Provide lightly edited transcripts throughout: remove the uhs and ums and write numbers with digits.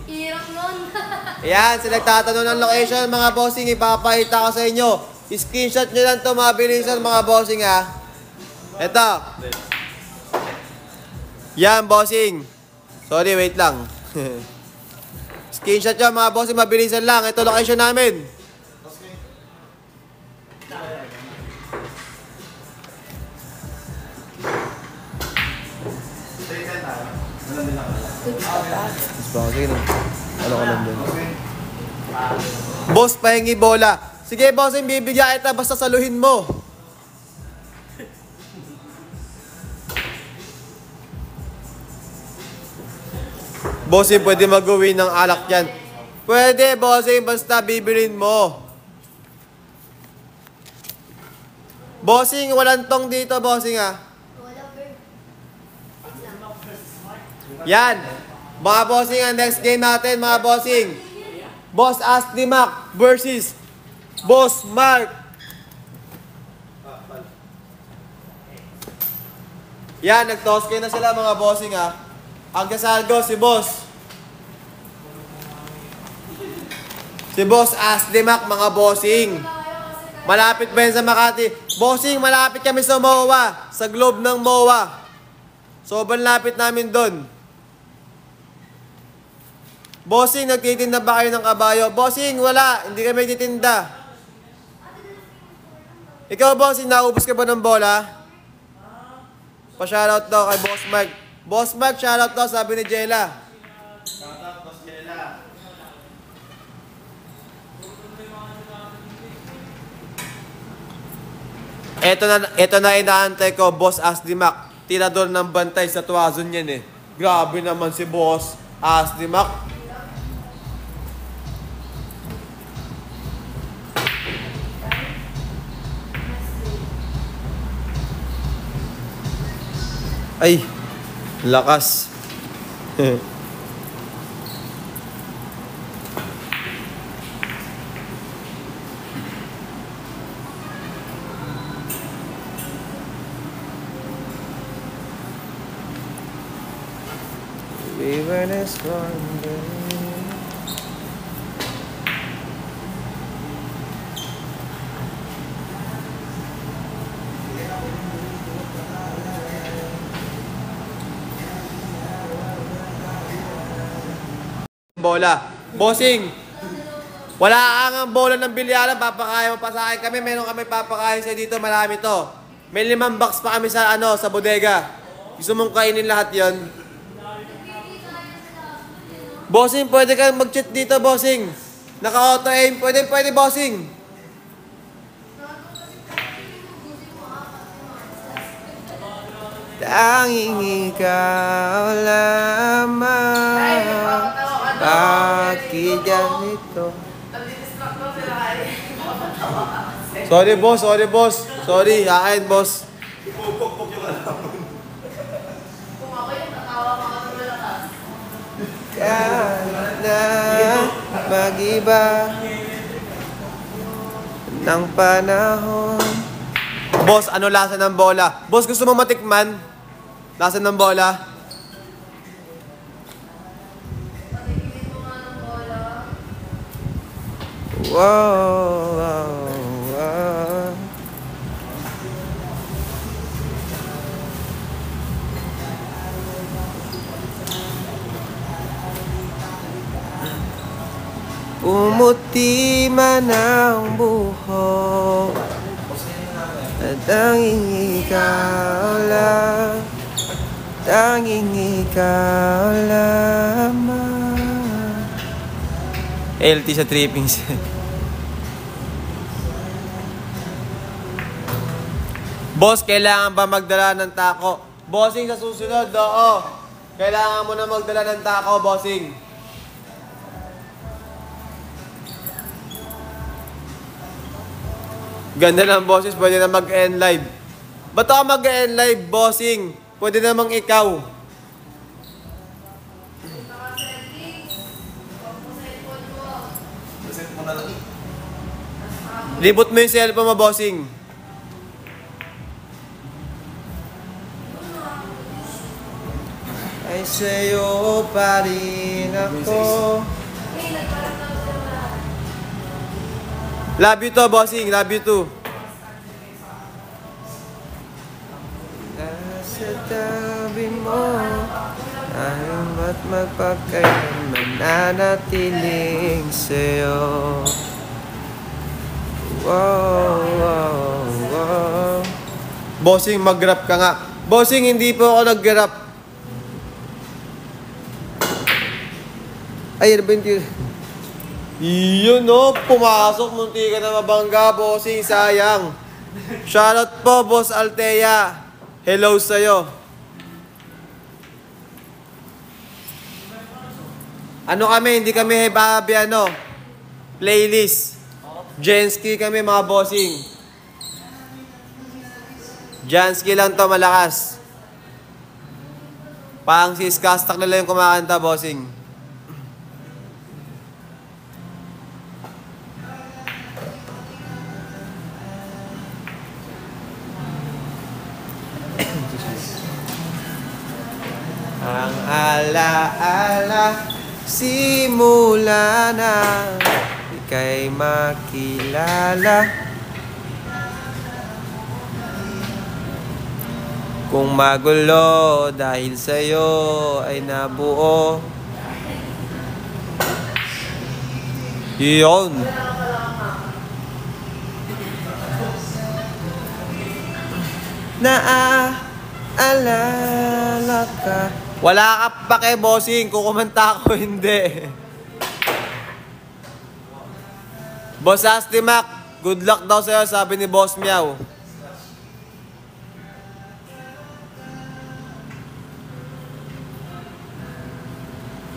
Hirap nun. Ayan, sila nagtatanong ng location mga bossing. Ipapakita ko sa inyo. Screenshot nyo lang to mabilisan mga bossing ha. Ito. Yan bossing. Sorry, wait lang. Screenshot nyo mga bossing, mabilisan lang. Ito location namin. Ano ka lang dun? Boss, pahingi bola. Sige, bossing, bibigyan kita basta saluhin mo. Bossing, pwede mag-uwi ng alak yan. Pwede, bossing, basta bibilin mo. Bossing, walang tong dito, bossing ha. Yan. Mga bossing, ang next game natin, mga bossing. Boss Ashley Mac versus Boss Mark. Yan, nag-toss kayo na sila mga bossing ha. Ang kasalgo si Boss. Si Boss Ashley Mac mga bossing. Malapit ba yan sa Makati? Bossing, malapit kami sa MOA. Sa Globe ng MOA. Sobrang lapit namin doon. Bossing, nagtitinda ba kayo ng kabayo? Bossing, wala. Hindi kami nagtitinda. Ikaw, bossing, naubos ka ba ng bola? Pa-shoutout daw kay Boss Mark. Boss Mark, shoutout daw, sabi ni Jella. Shoutout, Boss Jella. Ito na inaantay ko, Boss Ashley Mac. Tirador ng bantay sa Tuazon yan eh. Grabe naman si Boss Ashley Mac. Ay, lakas. We were this one day. Bola. Bossing, wala kang bola ng bilyaran, papakain mo pa sa akin kami. Meron kami papakain sa dito, marami to. May 5 box pa kami sa sa bodega. Gusto mong kainin lahat 'yon? Bossing, pwede kang mag-cheat dito, bossing. Naka-auto aim, pwede bossing. Tanging ikaw lamang. Bakit ganito? Sorry boss. Sorry, hain boss. Ipupukpuk yung alam. Kung ako yung natawa mga malakas. Kana mag-iba ng panahon. Boss, ano lasa ng bola? Boss, gusto mo matikman? Lasa ng bola? Wow. Pumuti man ang buhok at tanging ikaw lamang. LT sa trippings. Boss, kailangan ba magdala ng tako? Bossing, sa susunod, oo. Kailangan mo na magdala ng tako, bossing. Ganda ng boses, pwede na mag-end live. Ba't ako mag-end live, bossing? Pwede namang ikaw. Libot mo yung cellphone mo, bossing. Ay sa'yo pa rin nako. Love you to, bossing. Love you too. Nasa tabi mo, ayaw at magpagkailanman nanatiling sa'yo. Wow, wow, wow. Bossing, mag-rap ka nga. Bossing, hindi po ako nag-rap. Ay, ano ba yun? Iyon no, pumasok, munti ka na mabangga, bossing, sayang. Shoutout po, Boss Altea. Hello sa'yo. Ano kami, hindi kami hebabi, playlist. Genski kami, mga bossing. Genski lang to, malakas. Pang siskastak nila yung kumakanta, bossing. Ang ala-ala simula na ika'y makilala. Kung magulo dahil sa'yo ay nabuo. Yun. Naaalala ka. Wala ka pa kay bossing, kukumanta ako hindi. Boss Astimac, good luck daw sa'yo, sabi ni Boss Meow.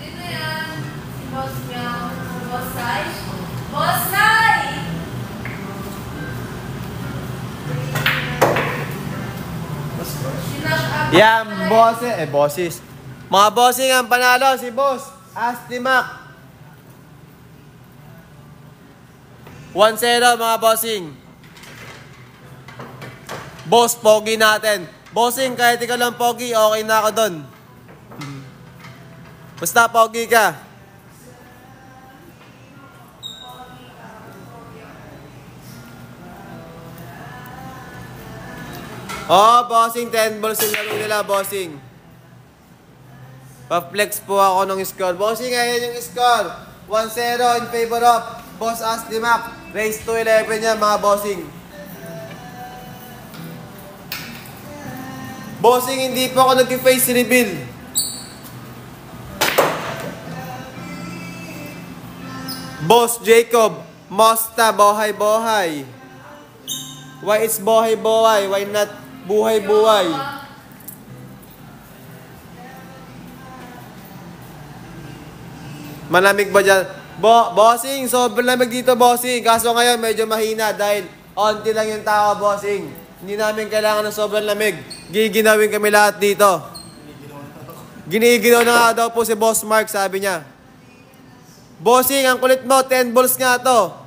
Sino yan? Si Boss Meow. Boss Sai? Boss Sai! Yan, bosses. Mga bossing ang panalo, si Boss Astimac. 1-0 mga bossing. Boss, pogi natin. Bossing, kahit ikaw lang pogi, okay na ako dun. Basta pogi ka. Oh, bossing, 10 balls yung laro nila, bossing. Pa-flex po ako ng score. Bossing, ayan yung score. 1-0 in favor of Boss Astimac. Race to 11 yan, mga bossing. Bossing, hindi po ako nag-face reveal. Boss Jacob, Mosta, bohay-bohay. Why it's bohay-bohay? Why not buhay-buhay? Malamig ba dyan? Bossing, sobrang lamig dito, bossing. Kaso ngayon, medyo mahina dahil onti lang yung tao, bossing. Hindi namin kailangan ng sobrang lamig. Giginawin kami lahat dito. Giniginaw na nga daw po si Boss Mark, sabi niya. Bossing, ang kulit mo, 10 balls nga to.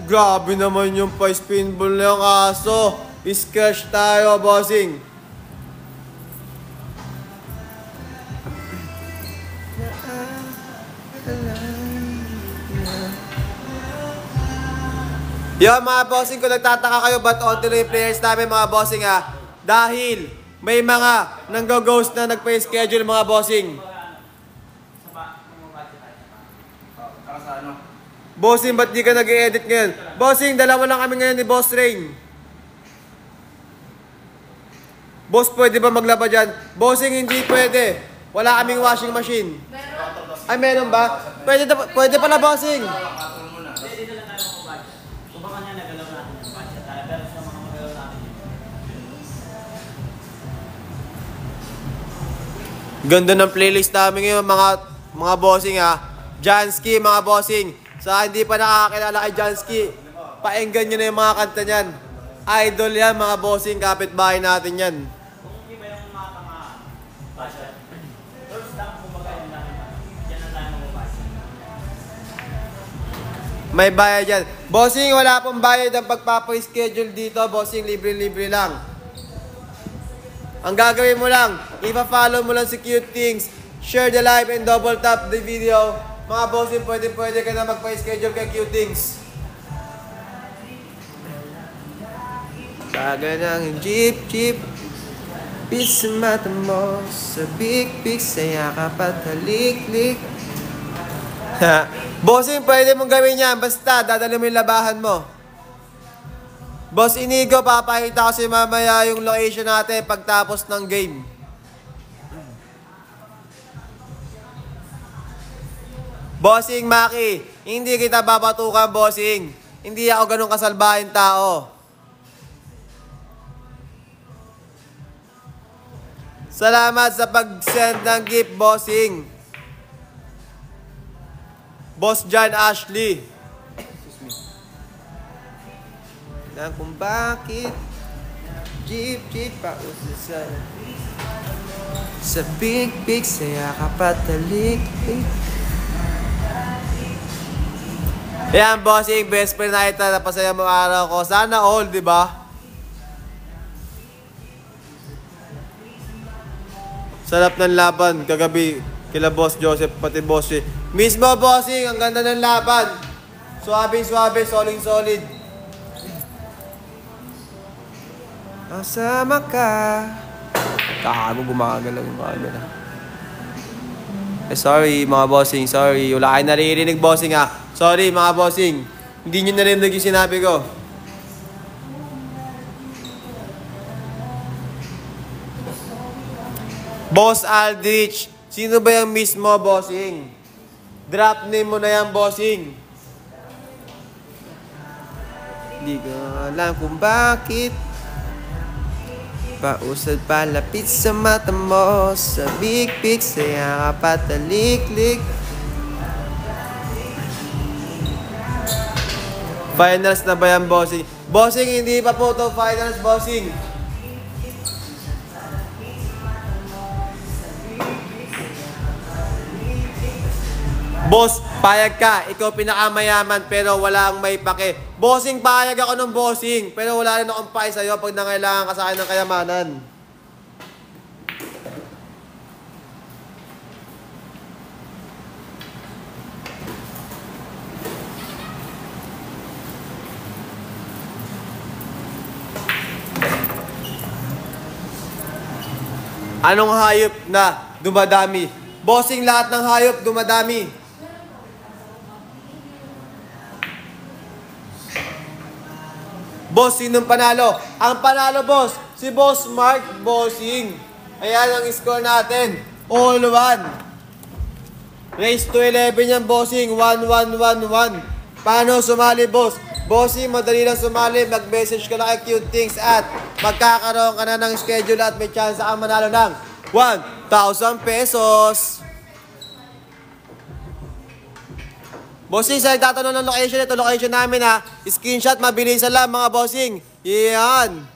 Grabe naman yung pa-spin ball na yung aso. Iskash tayo, bossing. Yo mga bossing, kung nagtataka kayo ba't onti lang yung players namin mga bossing dahil may mga nanggo-ghost na nagpa-schedule mga bossing. Bossing, ba't di ka nag-i-edit ngayon? Bossing, dalawa lang kami ngayon ni Boss Rain. Boss, pwede ba maglaba dyan? Bossing, hindi pwede. Wala kaming washing machine. Ay, meron ba? Pwede pala, bossing. Ganda ng playlist namin ngayon, mga bossing Jansky, mga bossing. Sa hindi pa nakakakilala kay Jansky, paenggan nyo na yung mga kanta niyan. Idol yan, mga bossing, kapitbahay natin yan. May bayad yan. Bossing, wala pong bayad ang pagpapa-schedule dito. Bossing, libre-libre lang. Ang gagawin mo lang, ipa-follow mo lang si Cute Things, share the live and double tap the video. Mga bossing, pwede ka na magpa-schedule kay Cute Things. Baga ng jeep, pis sa mata mo, sa big, saya ka patalik-lik. Bossing, pwede mong gawin yan, basta dadali mo yung labahan mo. Boss Inigo, papakita ko si mamaya yung location natin pagtapos ng game. Bossing Maki, hindi kita babatukan, bossing. Hindi ako ganun kasalbahin tao. Salamat sa pag-send ng gift, bossing. Boss John Ashley. Excuse me. Na kung bakit jeep pa sa big saya ka patalik. Ayan, bossing, best friend na ito. Napasaya mo araw ko. Sana all, di ba? Sarap ng laban kagabi kila Boss Joseph pati Boss Ray. Mismo, bossing, ang ganda ng laban. Suabe, solid. Kasama ka. Kakago, gumagalaw yung camera. Sorry mga bossing, sorry. Wala kayo naririnig, bossing ha. Sorry mga bossing. Hindi nyo narinig yung sinabi ko. Boss Aldrich, sino ba yung mismo, bossing? Drop name mo na yan, bossing. Hindi ko alam kung bakit pausad palapit sa mata mo, sa big saya ka patalik-lik. Finals na ba yan, bossing? Bossing, hindi pa po ito finals, bossing. Boss, payag ka. Ikaw pinakamayaman pero wala ang may pake. Bossing, payag ako ng bossing. Pero wala rin akong pake sa'yo pag nangailangan ka sa akin ng kayamanan. Anong hayop na dumadami? Bossing, lahat ng hayop dumadami. Boss, sinong panalo? Ang panalo, boss, si Boss Mark, bossing. Ayan ang score natin. All 1. Race to 11 yan, bossing. 1-1-1-1. Paano sumali, boss? Bossing, madali lang sumali. Mag-message ka na kay Cute Things at magkakaroon ka na ng schedule at may chance ka manalo ng 1,000 pesos. Bossing, sa nagtatanong ng location, ito location namin ha. Screenshot, mabilisan lang mga bossing. Yan.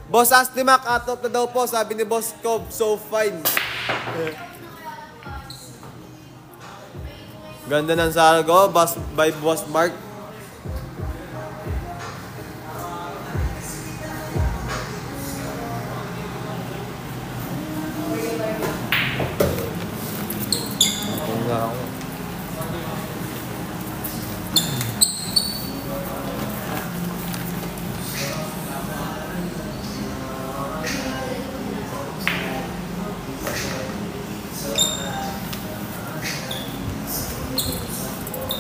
Boss Astimac, out of na daw po, sabi ni Boss Cobb, so fine. Ganda ng sargo, by Boss Mark.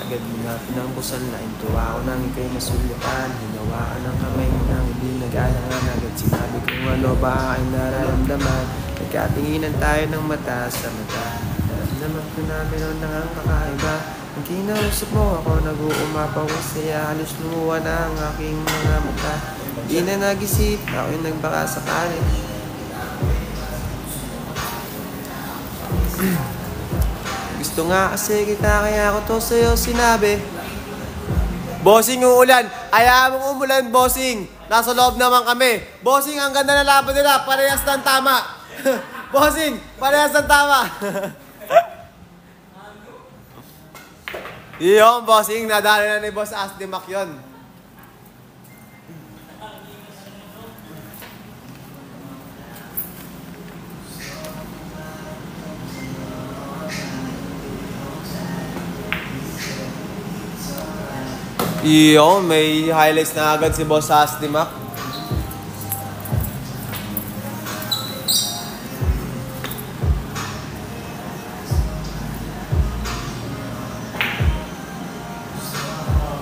Agad mo na pinangbusan na tuwa ko nang ikay masulitan. Hinawaan ang kamay mo nang hindi nag-alangan. Agad sinabi kung ano ba ay nararamdaman. Nagkatinginan tayo ng mata sa mata. Naramdaman ko na meron na ang kakaiba. Ang kinausap mo ako nag-uumapaw saya. Halos lumuwa na ang aking mga mata. Di na nag-isip, ako yung nagbaka sakali. Gusto nga kasi kita kaya ako to sa'yo sinabi. Bossing, uulan. Ayaw mong umulan, bossing. Nasa loob naman kami. Bossing, ang ganda na laban nila. Parehas ng tama. Bossing, parehas ng tama. Yun, bossing. Nadali na ni Boss Asdimac yun. Iyo, may highlights na agad si Boss Asti Mac.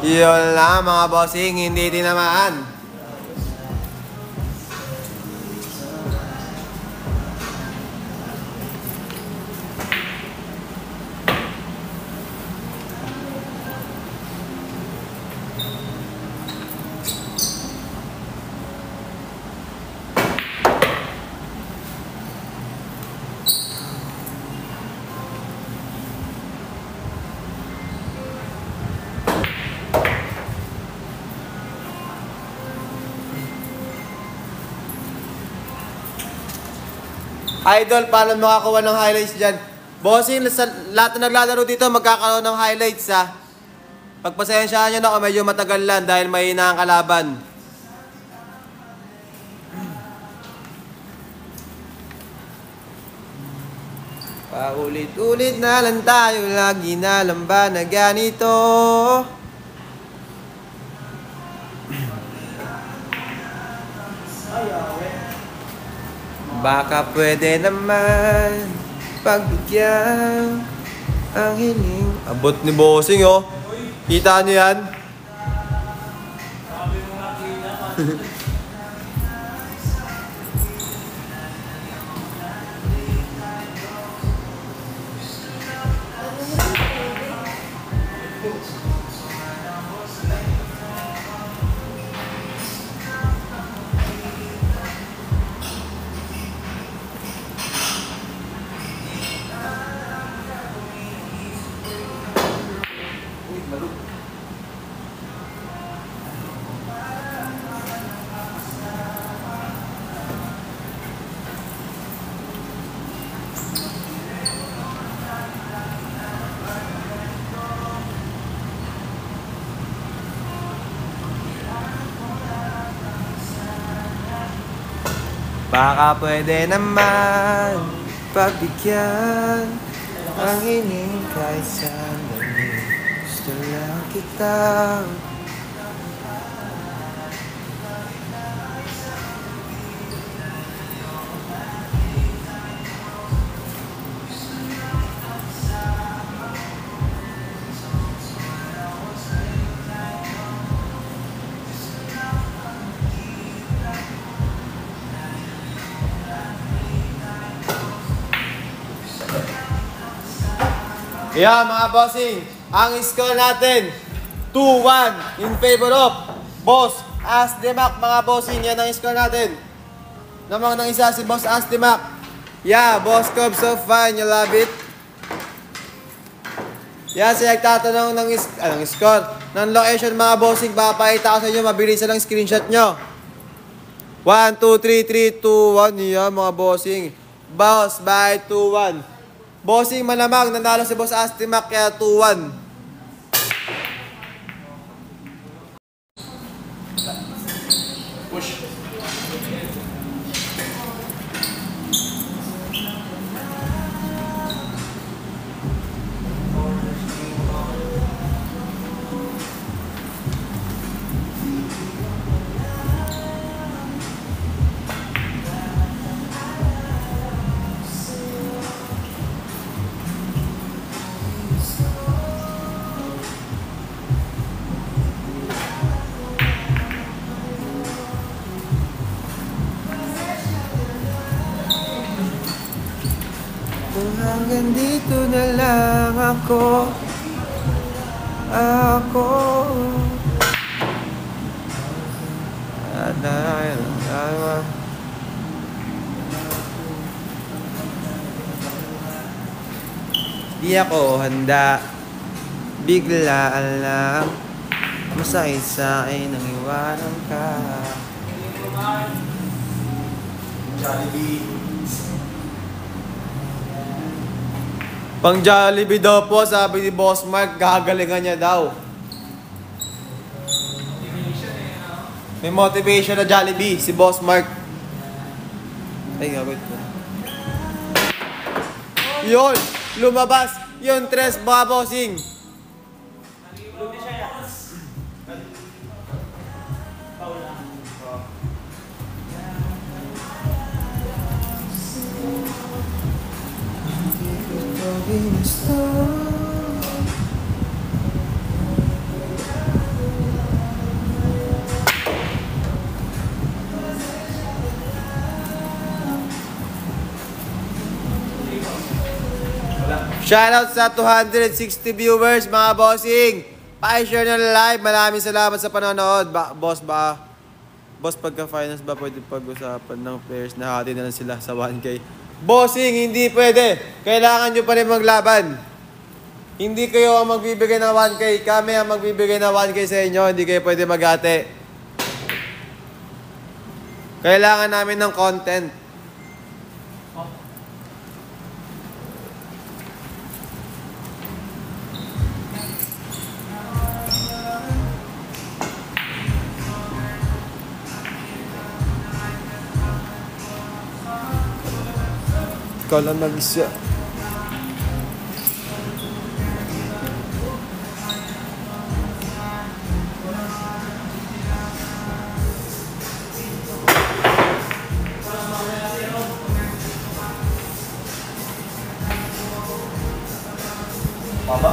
Yun lang mga bossing, hindi tinamaan. Idol, paano makakuha ng highlights dyan? Bossing, sa lahat na naglalaro dito, magkakaroon ng highlights ha. Pagpasensyahan nyo na kung medyo matagal lang dahil mahina ang kalaban. Paulit-ulit na lang tayo, lagi na lang ba na ganito? Baka pwede naman pagbigyan ang hiling. Abot ni Bossing oh. Kita niyo yan? Sabi mo nga kita. Baka pwede naman pagbigyan ang hiling kahit sandali. Gusto lang kita. Yeah, mga bossing, ang score natin 2-1 in favor of Boss Asti Mac, mga bossing. Yan ang score natin. Namang nang isa si Boss Asti Mac. Yeah, Boss Cobb, so fine, you love it. Yeah, siya nagtatanong ng score ng location, mga bossing. Papakita ko sa inyo, mabilis lang screenshot nyo. 1, 2, 3, 3, 2, 1. Yeah, mga bossing. Boss by 2-1. Bossing, malamang nanalo si Boss Asti Mac kaya 2-1. Push. Kung hanggang dito na lang ako di ako handa, biglaan lang, masakit sa akin ang iwanan ka. Jollibee. Pang Jollibee daw po, sabi ni Boss Mark, gagalingan niya daw. May motivation na Jollibee, si Boss Mark. Ay, gawin po. Yun! Lumabas! Yun, tres, mga bossing! in stone. Shoutout sa 260 viewers mga bossing. Pa-share nyo live. Maraming salamat sa panonood. Boss, pagka-finance ba pwede pag-usapan ng players na hati na lang sila sa 1K? Bossing, hindi pwede. Kailangan nyo pa rin maglaban. Hindi kayo ang magbibigay ng 1K. Kami ang magbibigay ng 1K sa inyo. Hindi kayo pwede maghati. Kailangan namin ng content. Ikaw lang mag-isya. Baba.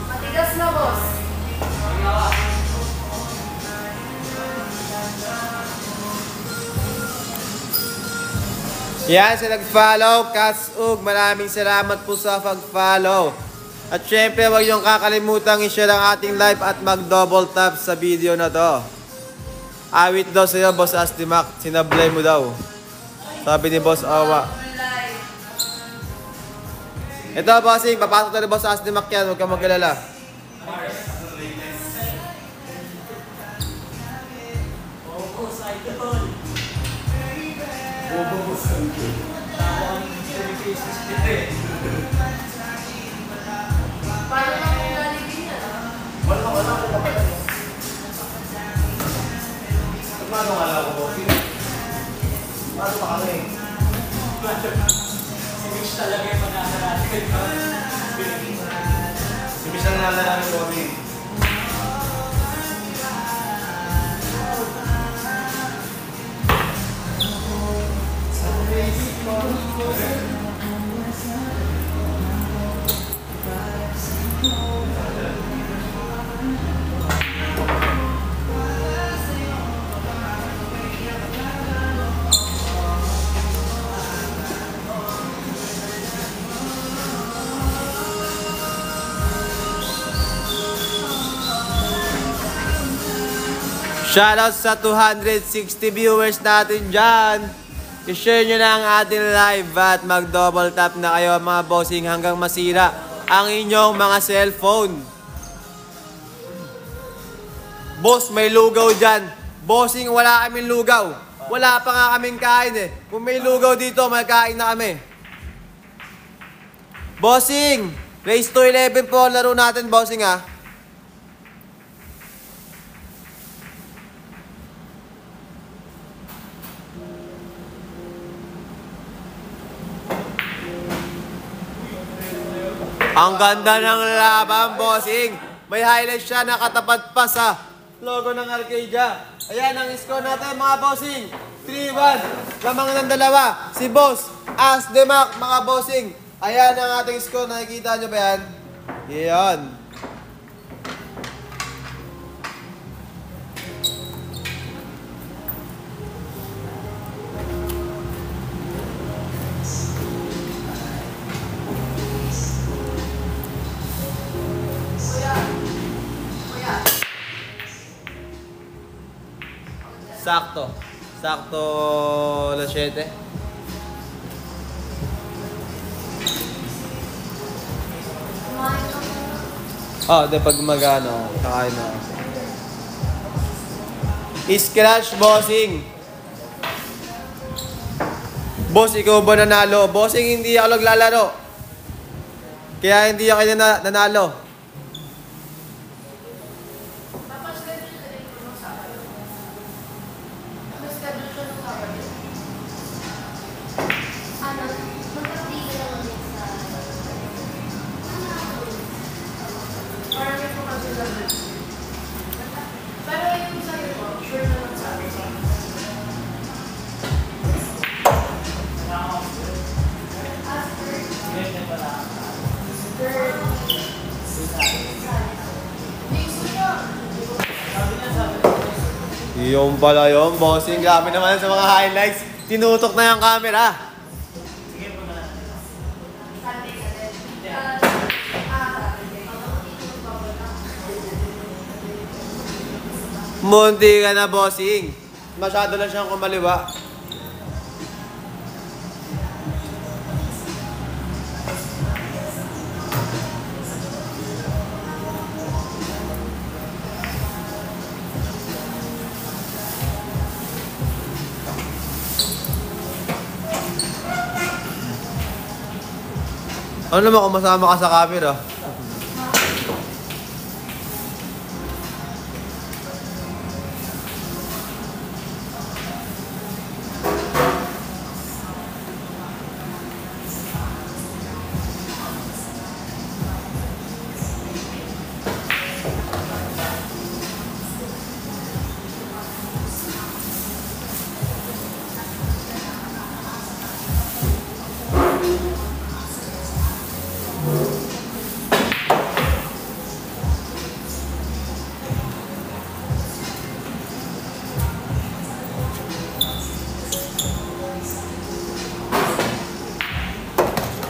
Matigas na, boss. Yan, sa nag-follow, Katsug, maraming salamat po sa pag-follow. At syempre, huwag niyong kakalimutan i-share ang ating live at mag-double tap sa video na to. Awit daw sa'yo, Boss Astimac, sinablay mo daw. Sabi ni Boss Awa. Ito, bossing, papasok na ni Boss Astimac yan, huwag kang mag-alala. Paano na kung lalibin yan? Paano nga lang ako? Paano pa kami? Si Mitch talaga yung mag-aaratin. Si Mitch na nalalaman ko kami. Shoutout sa 260 viewers natin dyan. I-share nyo na ang ating live at mag-double tap na kayo mga bossing hanggang masira ang inyong mga cellphone. Boss, may lugaw dyan. Bossing, wala kaming lugaw. Wala pa nga kaming kain eh. Kung may lugaw dito, may kain na kami. Bossing, race to 11 po laro natin, bossing ah. Ang ganda ng laban, bossing. May highlight siya, nakatapat pa sa logo ng Arcadia. Ayan ang score natin, mga bossing. 3-1. Lamang ng dalawa. Si Boss Astimac, mga bossing. Ayan ang ating score. Nakikita nyo ba yan? Yan. Sakto. Sakto alas 7. Oh, de pag magano, kakain na. Scratch, bossing. Boss, ikaw ba nanalo? Bossing, hindi ako naglalaro. Kaya hindi ako nanalo. Yung pala yun, bossing. Grabe naman sa mga highlights. Tinutok na yung camera. Munti ka na, bossing. Masyado lang siyang kumaliwa. Ano naman kung masama ka sa camera?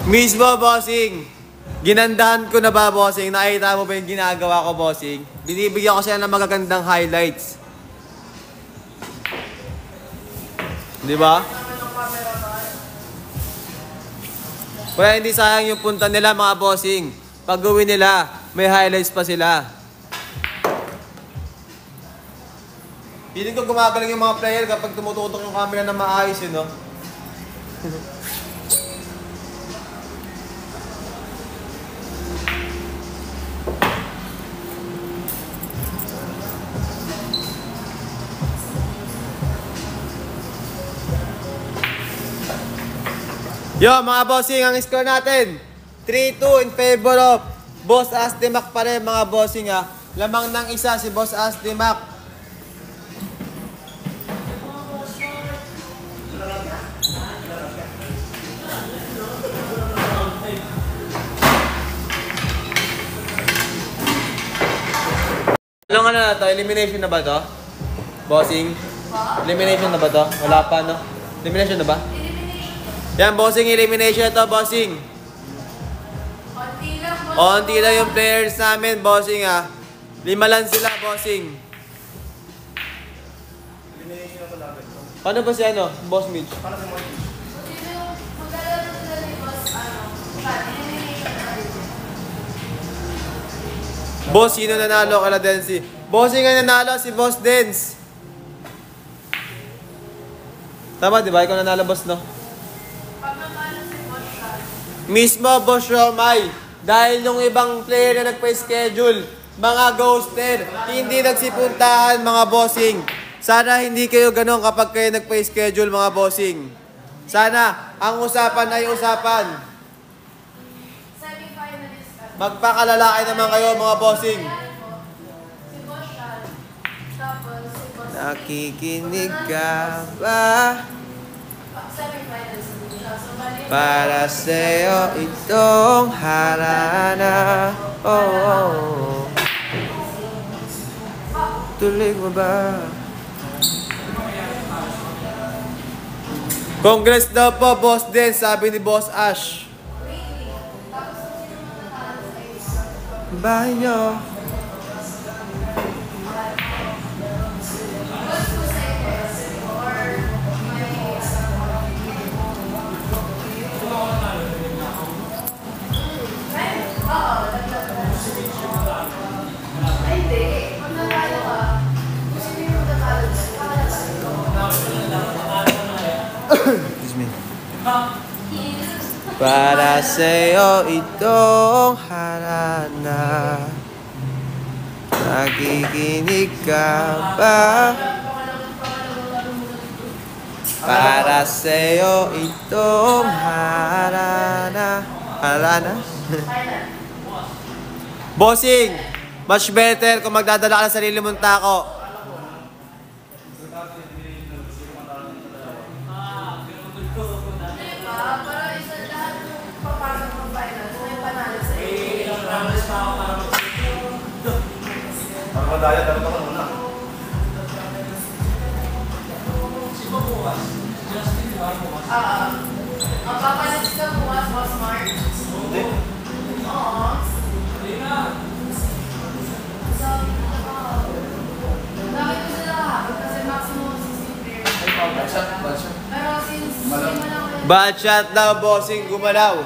Mismo, bossing. Ginandahan ko na ba, bossing? Nakita mo ba yung ginagawa ko, bossing? Binibigyan ko siya ng magagandang highlights. Di ba? Kaya hindi sayang yung punta nila, mga bossing. Pag uwi nila, may highlights pa sila. Feeling ko gumagaling yung mga player kapag tumututok yung camera na maayos, yun, no? Yo, mga bossing, ang score natin 3-2 in favor of Boss Asdimac pa rin, mga bossing, ha. Lamang ng isa si Boss Asdimac. Anong ano na to? Elimination na ba to? Bossing? Elimination na ba to? Wala pa, no? Elimination na ba? Yan, bossing, elimination ito, bossing. Konti lang, boss. Onti lang yung players namin, bossing, ha. 5 lang sila, bossing. Elimination na malapit. Paano ba si ano, Boss Mitch? Paano si Martin? Sino yung maglalaro sila ni boss, elimination na rin. Boss, sino nanalo kala Densi? Bossing ang nanalo, si Boss Dens. Tama, di ba? Ikaw nanalo, boss, no? Pagmamano si boss siya. Mismo, Boss Romay. Dahil yung ibang player na nagpa-schedule, mga ghoster, hindi nagsipuntahan, mga bossing. Sana hindi kayo ganun kapag kayo nagpa-schedule, mga bossing. Sana, ang usapan ay usapan. Semi-finalist ka. Magpakalalaki naman kayo, mga bossing. Si boss siya. Tapos si boss Nakikinig ka ba? Semi-finalist din siya. So, bali- Para sa'yo itong harana. Oh, oh, oh. Tulig mo ba? Congress daw po, Boss Den, sabi ni Boss Ash. Bahay nyo. Ay, hindi. Pag nanalo ka, gusto niyo magtatalo. Excuse me. Para sa'yo itong harana. Nakikinig ka ba? Para sa'yo itong harana. Harana? Bossing! Much better kung magdadala ka ng sarili mong tako. Para isa lahat ng papasok ng finals, may panalo sa iyo. Ang madaya, dapat ako muna. Bad shot daw, bossing, gumalaw.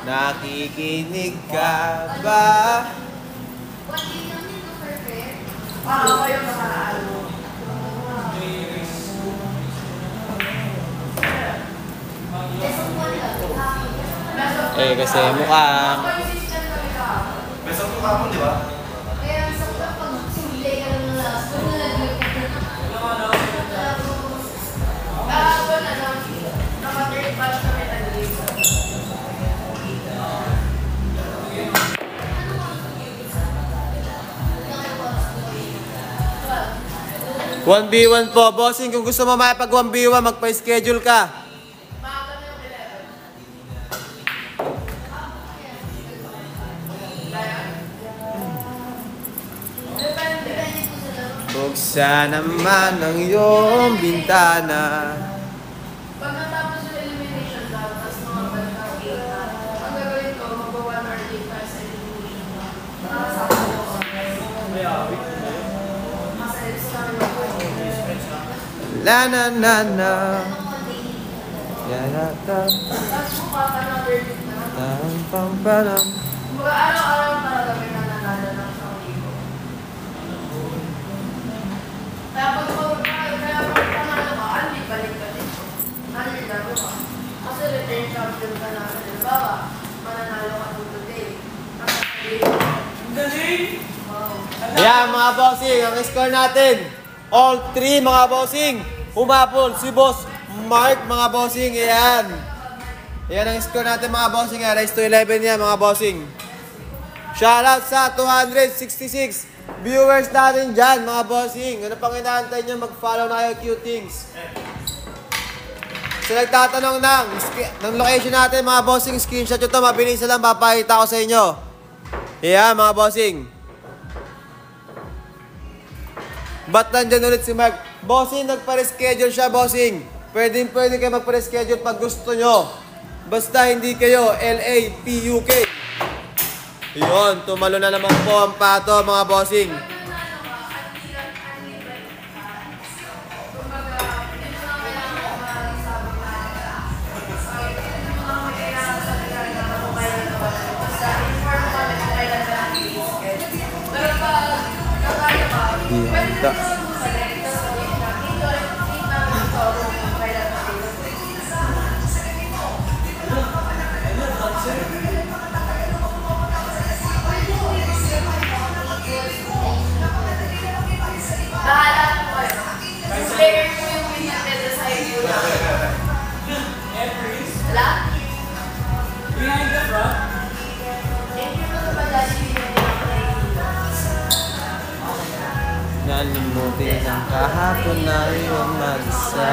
Nakikinig ka ba? Kayo nakaraan mo. Kasi mukhang Best of 2 kapon, di ba? Kaya sa pag sumili ka ng last, kung nalaglag ka na. Kahapon na lang, naka-third batch kami nag-leave. 1v1 po, bossing. Kung gusto mo makipag 1v1, magpa-schedule ka. Maaga na yung 11. Depende. Buksan naman ang iyong bintana. Pag natapos yung elimination daw, tapos mga banda, ang gagawin ko, mag-1 or 8 para sa elimination. Nakasama ko. Masalis kami ako. La na na na. Yarata. Tapos bukas, another week na. Tam pam param. Mga araw-araw talaga may nananalo ng 1,000. Kaya pag panalo ka, hindi balik ka din. Laro ka. Kasi return champion ka na. Halimbawa, mananalo ka today. Wow. Ayan mga bossing, ang score natin. All 3 mga bossing. Humapol si Boss Mark mga bossing. Ayan. Ayan ang score natin mga bossing. Race to 11 yan mga bossing. Shoutout sa 266 viewers natin dyan mga bossing. Ano pang inaantay nyo? Mag-follow na kayo Q-Things. So nagtatanong ng location natin mga bossing. Screenshot nyo to. Mabilis lang. Papakita ko sa inyo. Ayan mga bossing. Ba't nandyan ulit si Mark? Bossing, nagpa-reschedule siya, bossing. Pwede kayo magpa-reschedule pag gusto nyo. Basta hindi kayo LA, PUK. Yun, tumalo na naman po ang pato, mga bossing. Hihanta. Bahala po kayo. Player po yung pinag-decide po na. Wala? Behind the front. Thank you po sa pag-dali. Nalimutin ang kahapon na iyong mag-isa.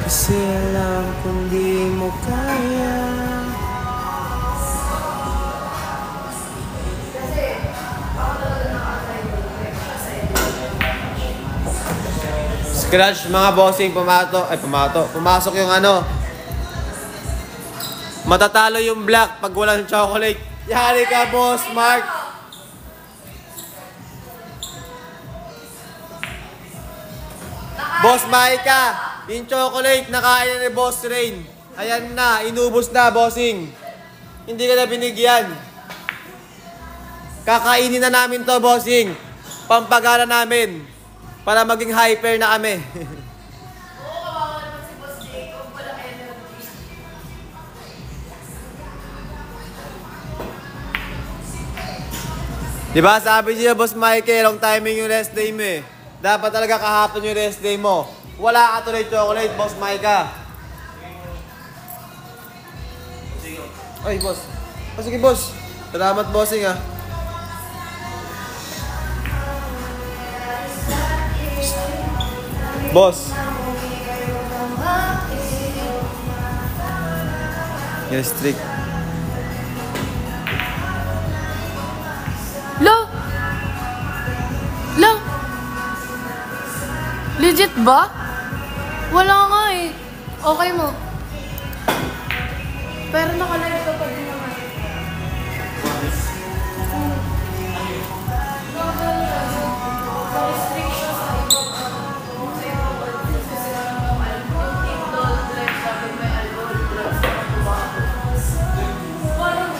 Kasi alam kung di mo kaya. Scratch mga bossing, pumasok yung ano. Matatalo yung black pag walang chocolate. Yari ka, Boss Mark. Boss Maika, yung chocolate nakain ni Boss Rain. Ayan na, inubos na, bossing. Hindi ka na binigyan. Kakainin na namin to, bossing. Pampagana namin. Para maging hyper na kami. Oo, kawawa naman si Boss Jacob. Walang energy. Diba sabi niya, Boss Mikey, long timing yung rest day mo eh. Dapat talaga kahapon yung rest day mo. Wala ka tuloy chocolate, Boss Micah. Ay, boss. Oh, sige, boss. Salamat, bossing ah. Boss. Yes, strict. Lo? Legit ba? Wala nga eh. Okay mo. Pero nakalive ka pa din naman. Na-restrict siya sa ibang countries kasi yung indol drugs sabi may alcohol drugs na tobacco. Parang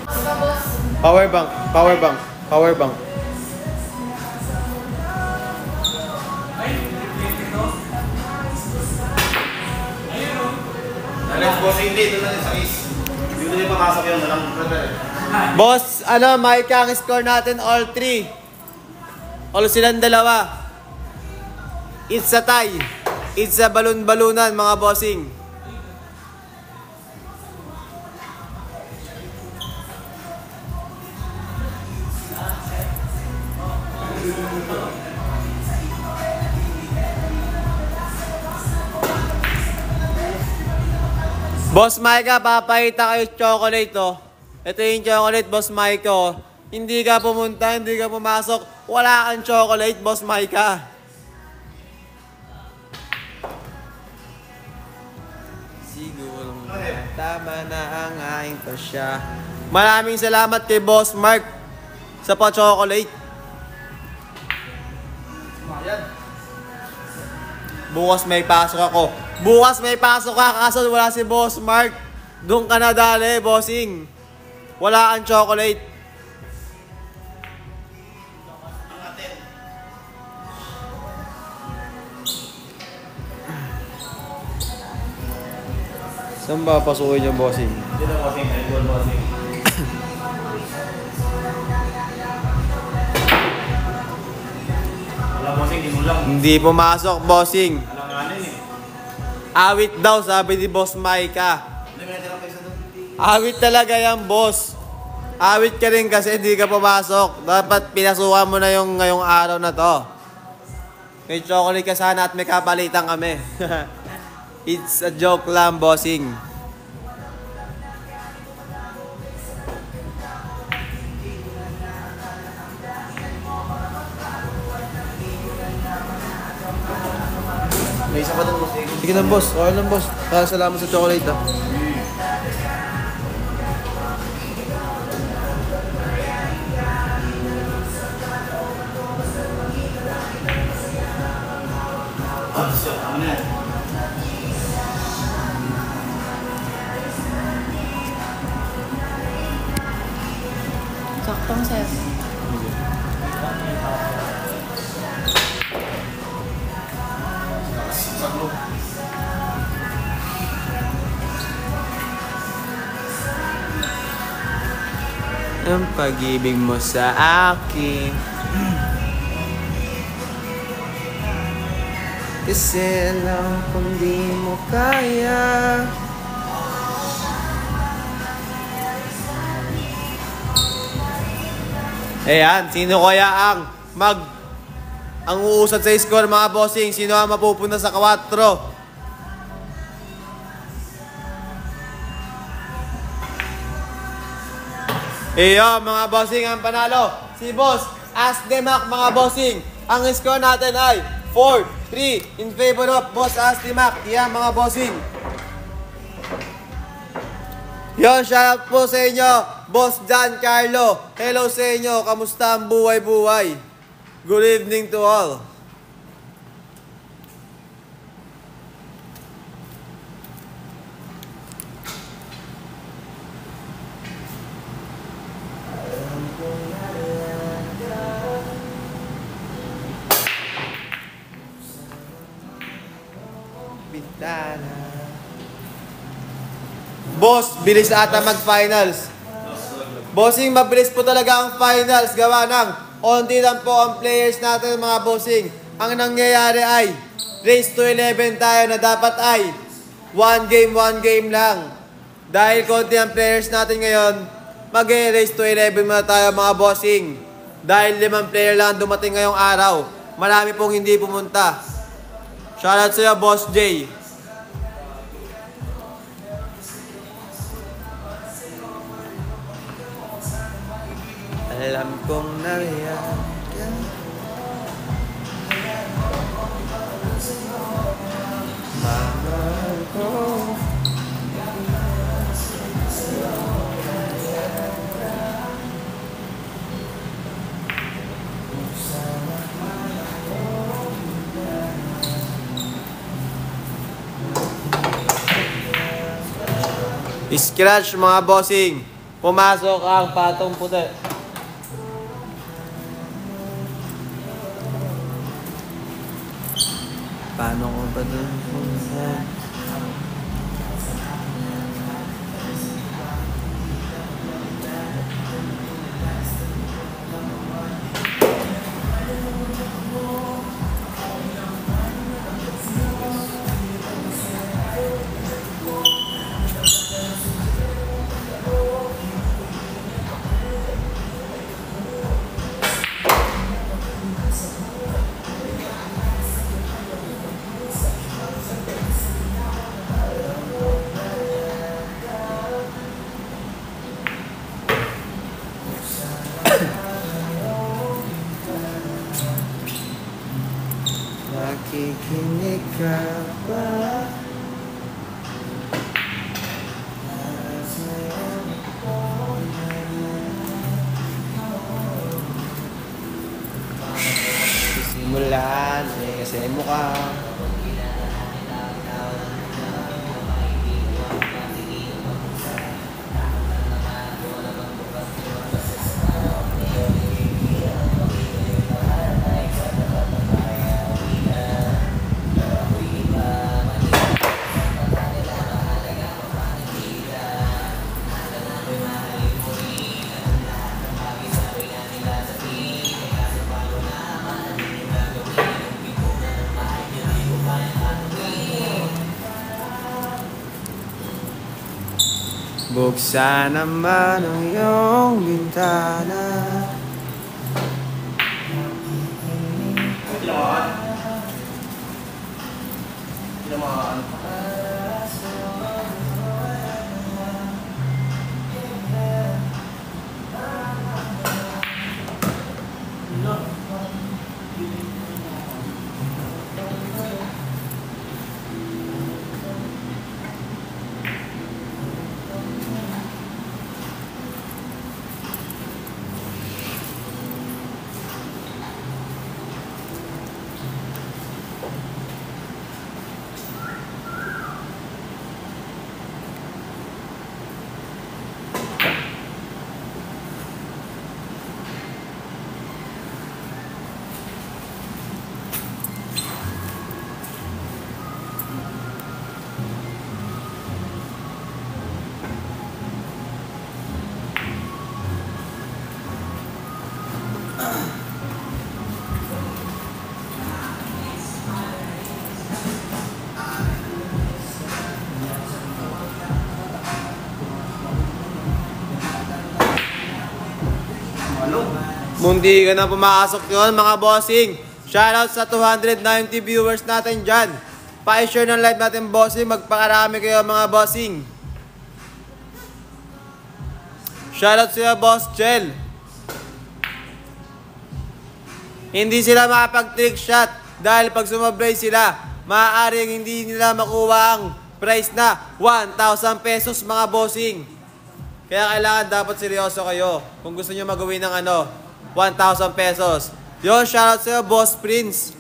basta boss. Power bank, power bank, power bank. Alex, bossing hindi. Doon na sa is. Hindi ko na yung pamasok yun. Walang brother. Boss, Mike, ang score natin all 3. All silang dalawa. It's a tie. It's a balon-balunan, mga bossing. Boss Mike, papakita kayo chocolate, oh. Ito yung chocolate, Boss Mike, oh. Hindi ka pumunta, hindi ka pumasok. Wala kang chocolate, Boss Mike. Siguro tama na ang aking pasya. Maraming salamat kay Boss Mark sa pa-chocolate. Bukas may pasok ako. Bukas may pasok ka, kaso wala si Boss Mark. Doon ka na dali, bossing. Wala kang chocolate. Saan ba pasukin yung bossing? Dito bossing. Idol bossing. Wala bossing. Di mo lang. Hindi pumasok, bossing. Alanganin eh. Awit daw, sabi ni Boss Micah. Hindi mo natin ang pesa doon. Awit talaga yan, boss. Awit ka rin kasi hindi ka pumasok. Dapat pinasukan mo na yung ngayong araw na to. May chocolate ka sana at may kapalitan kami. It's a joke lang, bossing. May isa pa doon bossing. Sige lang, boss. Okay lang, boss. Salamat sa chocolate, ah. Ano yan? Saktong sir. Saklo. Ang pag-ibig mo sa akin kasi alam kung di mo kaya. Ayan, sino kaya ang uusad sa score, mga bossing? Sino ang mapupunta sa 4? Iyo, mga bossing, ang panalo si Boss Asdimac, mga bossing. Ang score natin ay 4-3 in favor of Boss Asdimac. Yan, mga bossing. Yon, shout out po sa inyo, Boss John Carlo. Hello sa inyo, kamusta ang buhay-buhay? Good evening to all. Bintana. Boss, bilis ata mag-finals. Bossing, mabilis po talaga ang finals. Gawa ng onti lang po ang players natin, mga bossing. Ang nangyayari ay race to 11 tayo na dapat ay 1 game lang. Dahil konti ang players natin ngayon, mag-race to 11 muna tayo, mga bossing. Dahil 5 player lang dumating ngayong araw. Marami pong hindi pumunta. Shoutout sa'yo, Boss J. Alam kong nariyan ka. Scratch mga bossing. Pumasok ang patong puti. Paano ko ba ito? Nakikinig ka ba? Simulan kasi mukha. Buksan naman ang iyong bintana. Mundi ka na pumasok yun mga bossing. Shoutout sa 290 viewers natin dyan. Pa-share ng live natin bossing. Magpakarami kayo mga bossing. Shoutout sila Boss Chel. Hindi sila makapag-trick shot dahil pag sumabray sila, maaaring hindi nila makuha ang price na 1,000 pesos mga bossing. Kaya kailangan dapat seryoso kayo kung gusto nyo magawin ng 1,000 pesos. Yon, shoutout sa'yo, Boss Prince.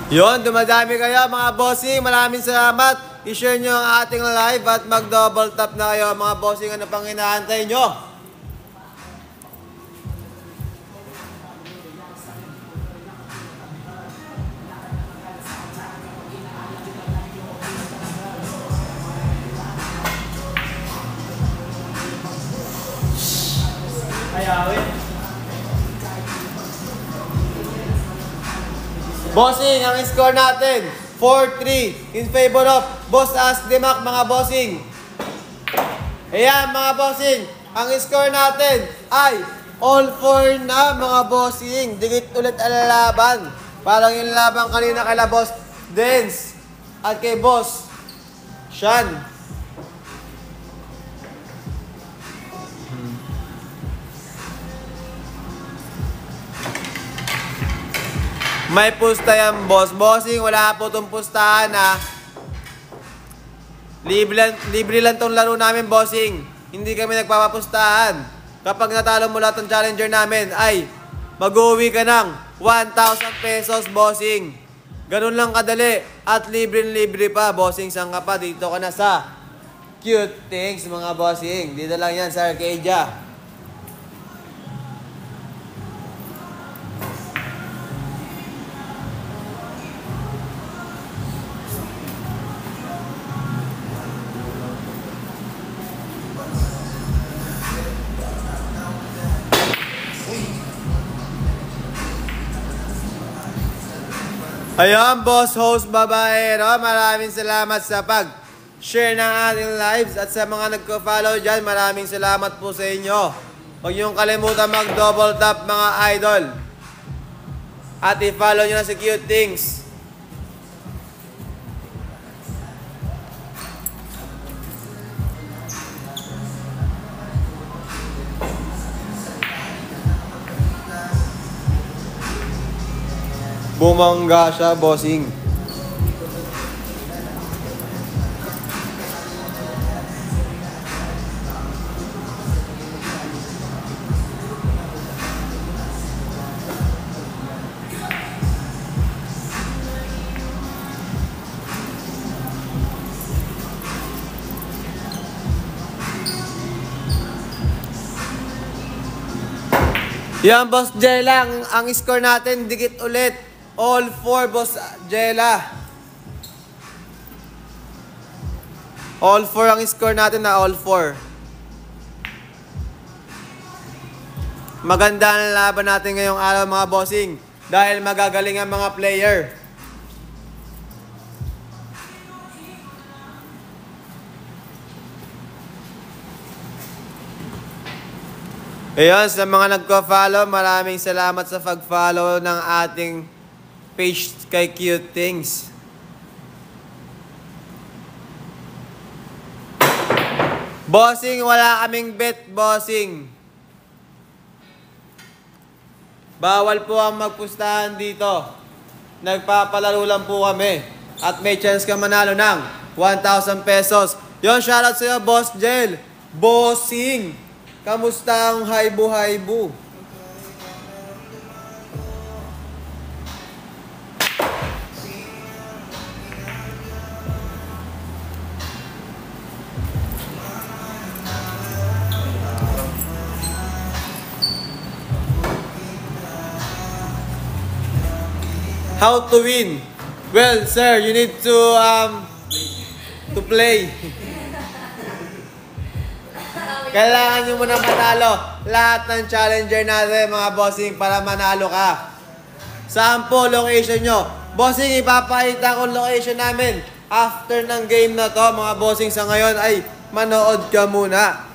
Yon, dumadami kayo mga bossing. Maraming salamat. I-share nyo ang ating live at mag-double tap na kayo mga bossing. Ano pang inaantay nyo? Bossing, ang score natin 4-3 in favor of Boss Asdimac mga bossing. Ayan mga bossing, ang score natin ay all 4 na mga bossing. Dikit ulit ang laban. Parang yung laban kanina kala Boss Dance. at kay Boss Sean. May pusta yan, boss. Bossing, wala po itong pustahan, ha. Libre lang tong laro namin, bossing. Hindi kami nagpapapustahan. Kapag natalo mo lahat ng challenger namin, ay mag-uwi ka ng 1,000 pesos, bossing. Ganun lang kadali. At libre pa, bossing. Saan ka pa? Dito ka na sa Cute Things, mga bossing. Dito lang yan sa Arcadia. Ayan, boss host babaero, maraming salamat sa pag-share ng ating lives at sa mga nagko-follow dyan, maraming salamat po sa inyo. Huwag niyong kalimutan mag-double tap, mga idol. At i-follow nyo na si Cute Things. Bumangga siya, bossing. Yan, Boss Jella, ang score natin, dikit ulit. All 4, Boss Jella. All 4 ang score natin na all 4. Maganda ang laban natin ngayong araw, mga bossing. Dahil magagaling ang mga player. Ayan, sa mga nagko-follow, maraming salamat sa pag-follow ng ating page kay Cute Things. Bossing, wala kaming bet, bossing. Bawal po ang magpustahan dito. Nagpapalaro lang po kami. At may chance ka manalo ng 1,000 pesos. Yon, shoutout sa'yo, Boss Jel. Bossing, kamusta ang haibu-haibu? How to win? Well, sir, you need to play. Kailangan nyo muna manalo lahat ng challenger natin, mga bossing, para manalo ka. Saan po location nyo? Bossing, ipapakita ko location namin. After ng game na to, mga bossing, sa ngayon ay manood ka muna.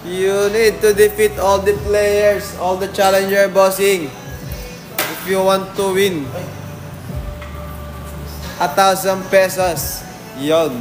You need to defeat all the players, all the challenger, bossing. If you want to win 1,000 pesos. Yon.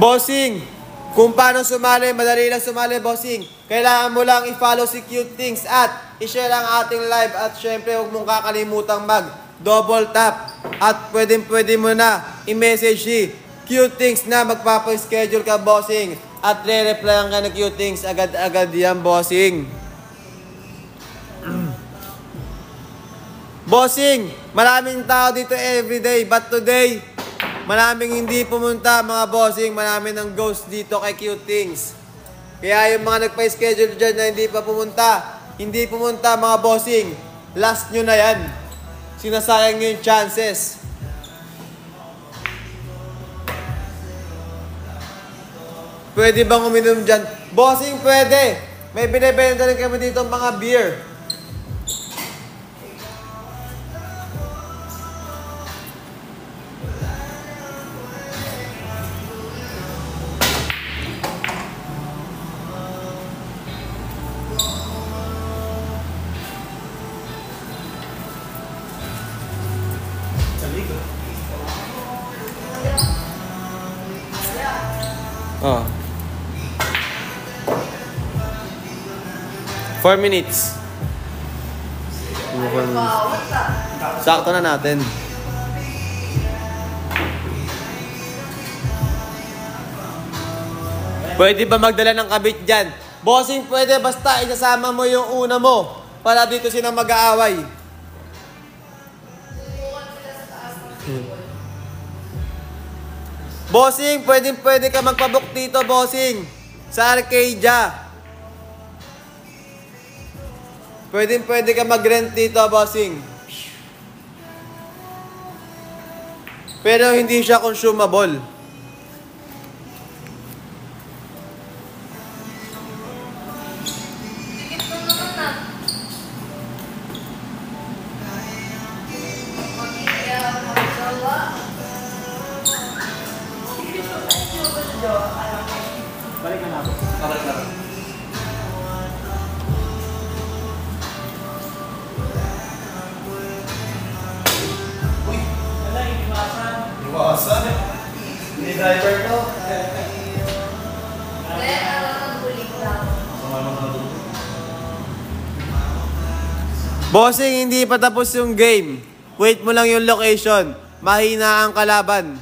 Bossing, kung paano sumali, madali lang sumali, bossing. Kailangan mo lang i-follow si Cute Things at i-share ang ating live. At syempre, huwag mong kakalimutang mag-double tap. At pwede mo na i-message si Cute Things na magpapa-schedule ka, bossing. At re-replyan ka ng Cute Things agad-agad yan, bossing. Bossing, maraming tao dito everyday. But today, maraming hindi pumunta, mga bossing. Maraming ng ghost dito kay Cute Things. Kaya yung mga nagpa-schedule dyan na hindi pumunta, mga bossing, last nyo na yan. Sinasayang nyo yung chances. Pwede bang uminom dyan? Bossing, pwede. May binibenta rin kami dito mga beer. Oh. 4 minutes. Ayaw bawat ah. Sakto na natin. Pwede ba magdala ng kabit dyan? Bossing, pwede basta isasama mo yung una mo para dito sila mag-aaway. Subukan sila sa taas ng table. Bossing, pwede ka magpabook dito, bossing. Sa Arcadia. Pwede ka mag-rent dito, bossing. Pero hindi siya consumable. Tikit mo naman ah. Mag-iya ako magsawa. Tikit mo ba yung jowa? Alam mo. Balik na ako. Kabalik na. Uy, Wala, iniwasan. iwasan. Hindi driver to. Hindi, nagbuling lang. Sumama ka na doon. Bossing, hindi pa tapos yung game. Wait mo lang yung location. Mahina ang kalaban.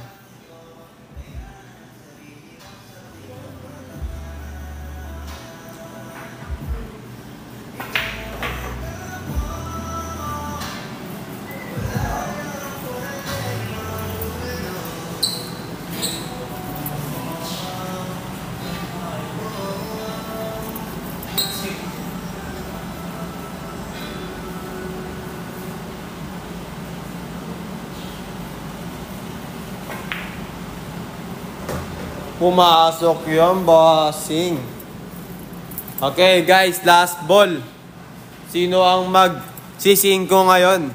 Pumasok yung bossing. Okay guys, last ball. Sino ang mag-sisingko ngayon?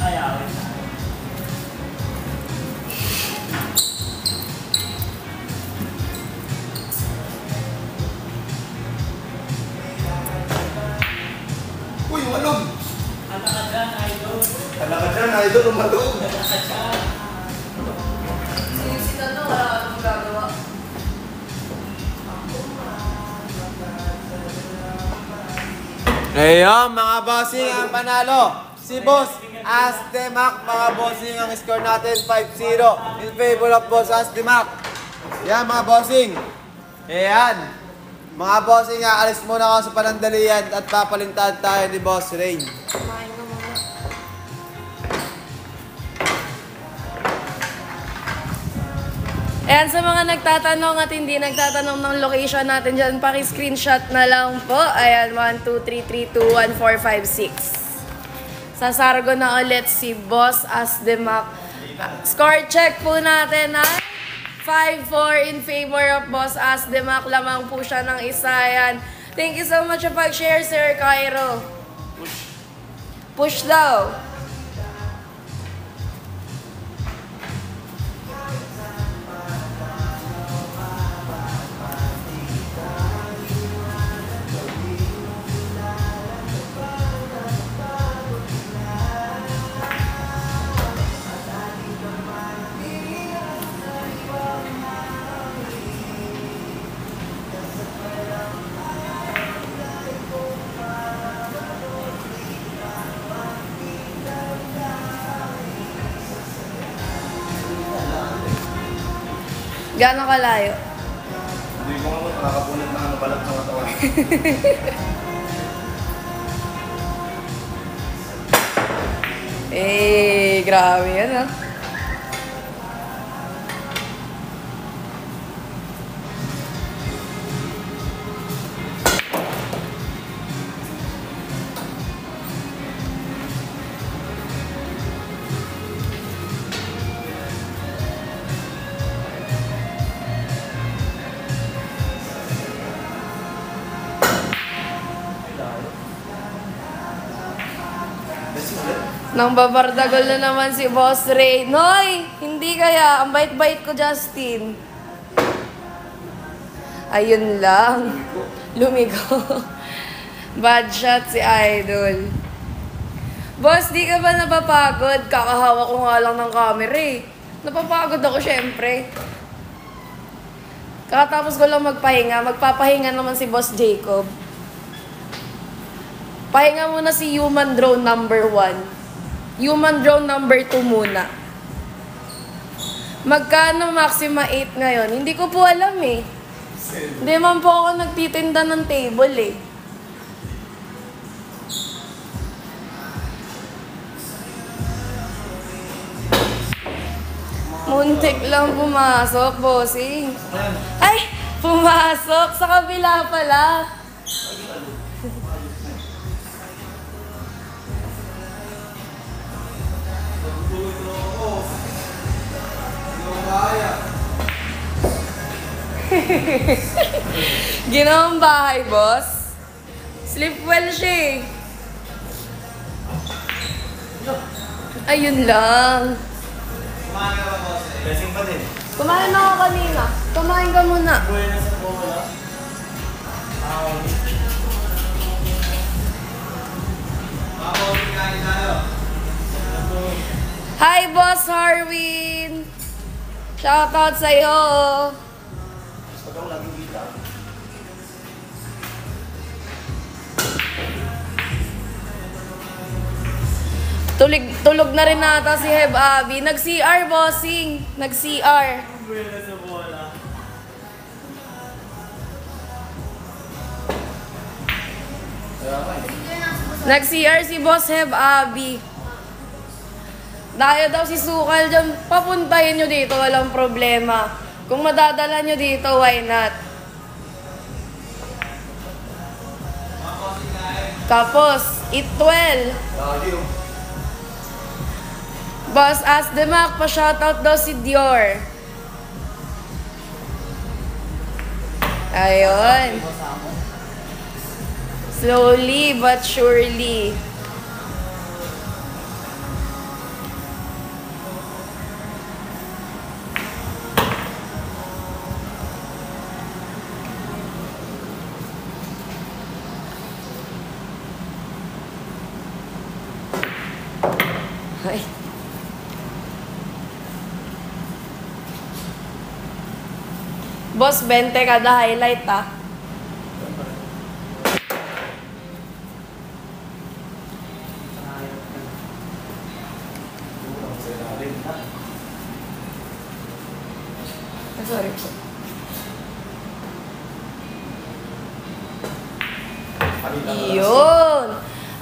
Ay, awit na. Uy, walog! Ano ka dyan, idol? Kala ka dyan, idol, umalog! Ano ka dyan? Sinisita to, wala ka nang gagawa. Ayun, mga bossing ang panalo. Si Boss Asdemak, mga bossing ang score natin 5-0 in favor of Boss Asdemak. Yan mga bossing. Ayan. Mga bossing, aalis muna ako sa panandalian at papalintahan tayo ni Boss Rain. Kumain ka muna. Ayan, sa mga nagtatanong at hindi nagtatanong ng location natin dyan, paki-screenshot na lang po. Ayan, 123321456. Sa Sargo na ulit si Boss Asdemak. Score check po natin na 5-4 in favor of Boss Asdemak. Lamang po siya ng isa. Ayan. Thank you so much sa pag-share, Sir Cairo. Push daw. Gano'ng kalayo? Hindi ko nga nakakapunod na ano balat ng katawan. Grabe yan ah. Nang babardagol na naman si Boss Ray. Noy! Hindi kaya. Ang bait-bait ko, Justin. Ayun lang. Lumigo. Bad shot si Idol. Boss, di ka ba napapagod? Kakahawak ko nga lang ng camera eh. Napapagod ako syempre. Kakatapos ko lang magpahinga. Magpapahinga naman si Boss Jacob. Pahinga muna si Human Drone number 1. Human Drone number 2 muna. Magkano Maxima 8 ngayon? Hindi ko po alam eh. Hindi man po ako nagtitinda ng table eh. Muntik lang pumasok, bossing. Ay! Pumasok! Sa kabila pala. Ginawang bahay, boss. Sleep well siya eh. Ayun lang. Kumain ka ba, boss? Blessing pa din. Kumain na ako kanina. Kumain ka muna. Buhay na sa bola. Mga bossing, kain tayo. Hi, Boss Harwin! Shoutout sa'yo! Pag ako laging kita. Tulog na rin nata si Heb Abby. Nag-CR, bossing. Nag-CR. Buhay na sa bola. Nag-CR si Boss Heb Abby. Dahil daw si Sukal dyan, papuntahin nyo dito, walang problema. Kung madadala nyo dito, why not? Tapos, eat well. Lagi yung. Boss Asdemak, pa-shoutout daw si Dior. Ayun. Slowly but surely. Ay. Boss, 20 kada highlight ah. Sorry po. Iyon.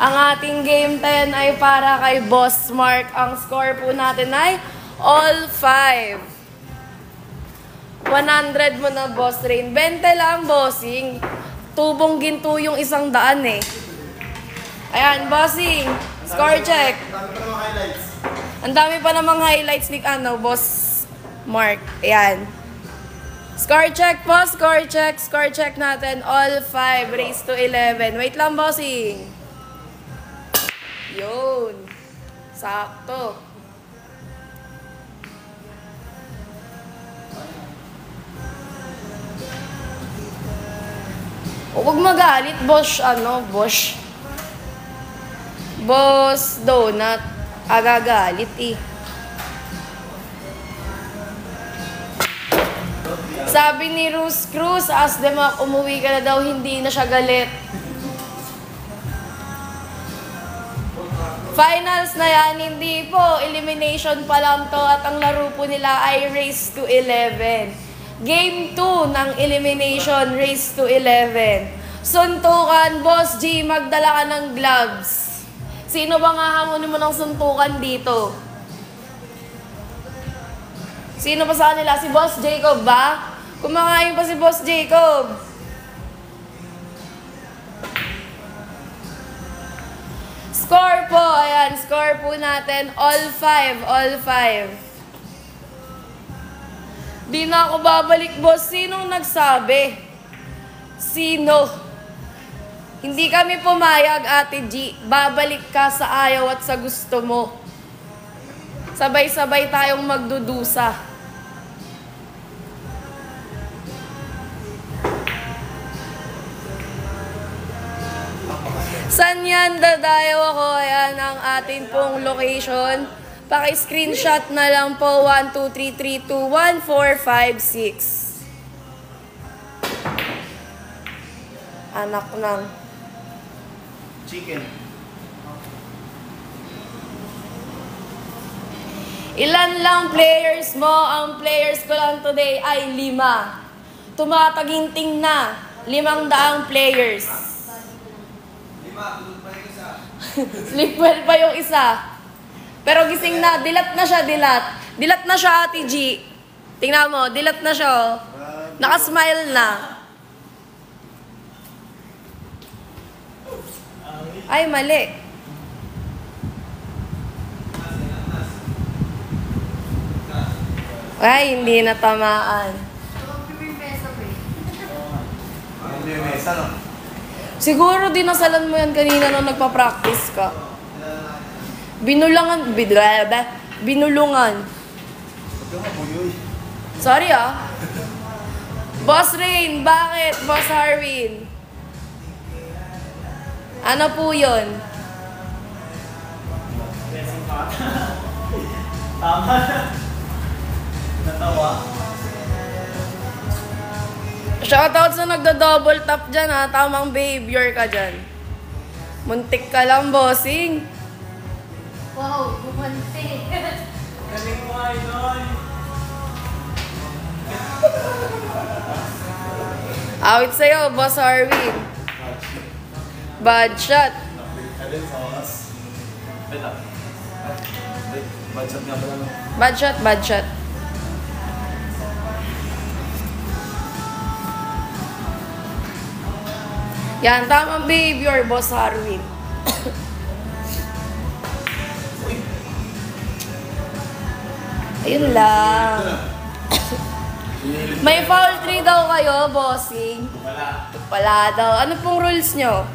Ang ating game 10 ay para kay Boss Mark. Ang score po natin ay all 5. 100 mo na, Boss Rain. 20 lang, bossing. Tubong ginto yung 100 eh. Ayan, bossing. Score check. Ang dami pa namang highlights. Ang dami pa namang highlights ni Boss Mark. Ayan. Score check po, score check. Score check natin. All 5 raised to 11. Wait lang, bossing. Yun. Sakto. Huwag magalit, boss. Boss. Boss Donut. Agagalit eh. Sabi ni Rus Cruz, Asdemak, umuwi ka na daw, hindi na siya galit. Finals na yan, hindi po. Elimination pa lang to at ang laro po nila ay race to 11. Game 2 ng elimination, race to 11. Suntukan, Boss G, magdala ka ng gloves. Sino ba nga hamunin mo ng suntukan dito? Sino pa sa kanila? Si Boss Jacob ba? Kumakain pa si Boss Jacob. Score po, ayan, score po natin, all 5, all 5. Di na ako babalik, boss. Sinong nagsabi? Sino? Hindi kami pumayag, Ate G. Babalik ka sa ayaw at sa gusto mo. Sabay-sabay tayong magdudusa. Saan yan? Dadayo ako. Ayan ang atin pong location. Paki-screenshot na lang po. 1, 2, 3, 3, 2, 1, 4, 5, 6. Anak ng... Chicken. Ilan lang players mo? Ang players ko lang today ay 5. Tumataginting na. 500 players. 5, tulog pa yung isa. Sleep well pa yung isa. Pero gising na. Dilat na siya, dilat. Dilat na siya, Ate G. Tingnan mo, dilat na siya. Oh. Nakasmile na. Ay, mali. Ay, hindi natamaan. Ano yung mesa, no? Siguro dinasalan mo yan kanina nung nagpa-practice ka. Binulungan. Huwag kang mabuyoy. Sorry ah. Boss Rain, bakit? Boss Harwin. Ano po yun? Tama na. Natawa. Shoutout sa nagda-double tap dyan ha. Tamang behavior ka dyan. Muntik ka lang, bossing. Wow, bumanti. Galing mo, idol. Awit sa'yo, Boss Harwin. Bad shot. Alin sa oras? Wait lang. Budget nga pala, no? Bad shot, bad shot. Yan, tamang behavior, Boss Harwin. Ayun lang. May foul 3 daw kayo, bossing. Wala. Wala daw. Ano pong rules nyo?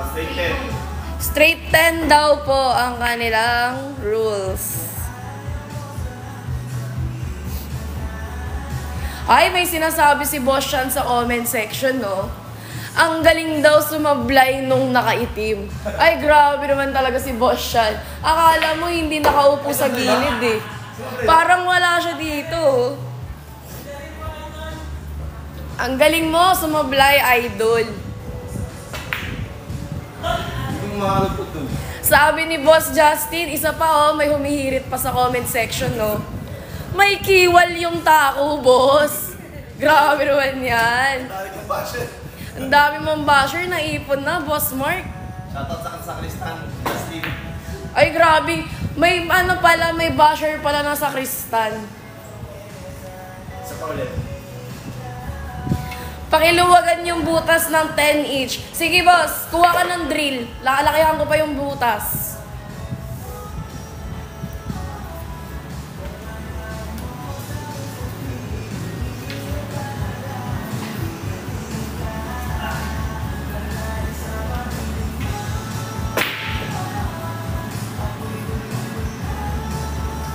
Straight 10. Straight 10 daw po ang kanilang rules. Ay, may sinasabi si Boss Sean sa comment section, no? Ang galing daw sumablay nung nakaitim. Ay, grabe naman talaga si Boss Sean. Akala mo hindi nakaupo sa gilid eh. Parang wala siya dito. Ang galing mo, sumablay, idol. Hindi ko makalagpot dun. Sabi ni Boss Justin, isa pa oh, may humihirit pa sa comment section, no? May kiwal yung tako, boss. Grabe naman yan. Dali kang basher. Ang dami mong basher na ipon na, Boss Mark. Shoutout sa sakristan. Justin. Ay, grabe. May ano pala, may basher pala na sa Kristan. Isa pa ulit. Pakiluwagan yung butas ng 10 each. Sige, boss. Kuha ka ng drill. Lalakayan ko pa yung butas.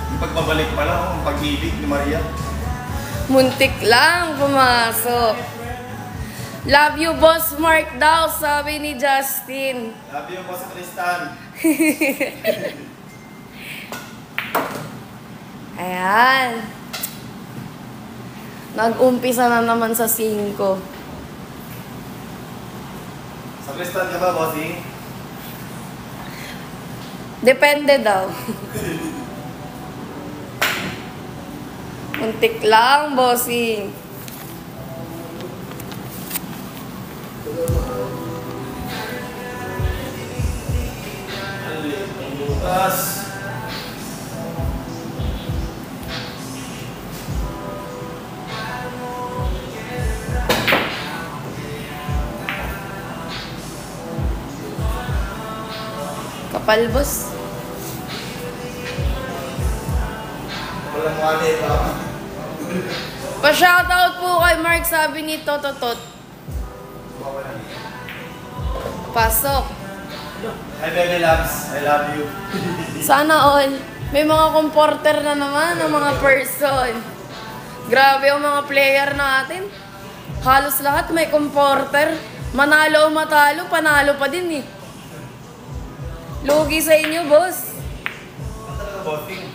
Yung pagbabalik pala, ang pag-ibig ni Maria. Muntik lang pumasok. Love you, Boss Mark daw, sabi ni Justin. Love you po sa Kristan. Ayan. Nag-umpisa na naman sa 5. Sa Kristan ka ba, bossing? Depende daw. Muntik lang, bossing. Bukas. Kapal, boss. Walang wallet, ha? Pa-shoutout po kay Mark, sabi ni Tototot. Pasok. Hi, baby loves. I love you. Sana all. May mga comporter na naman ng mga person. Grabe ang mga player natin. Halos lahat may comporter. Manalo o matalo, panalo pa din eh. Lugi sa inyo, boss. Ang talaga bossing.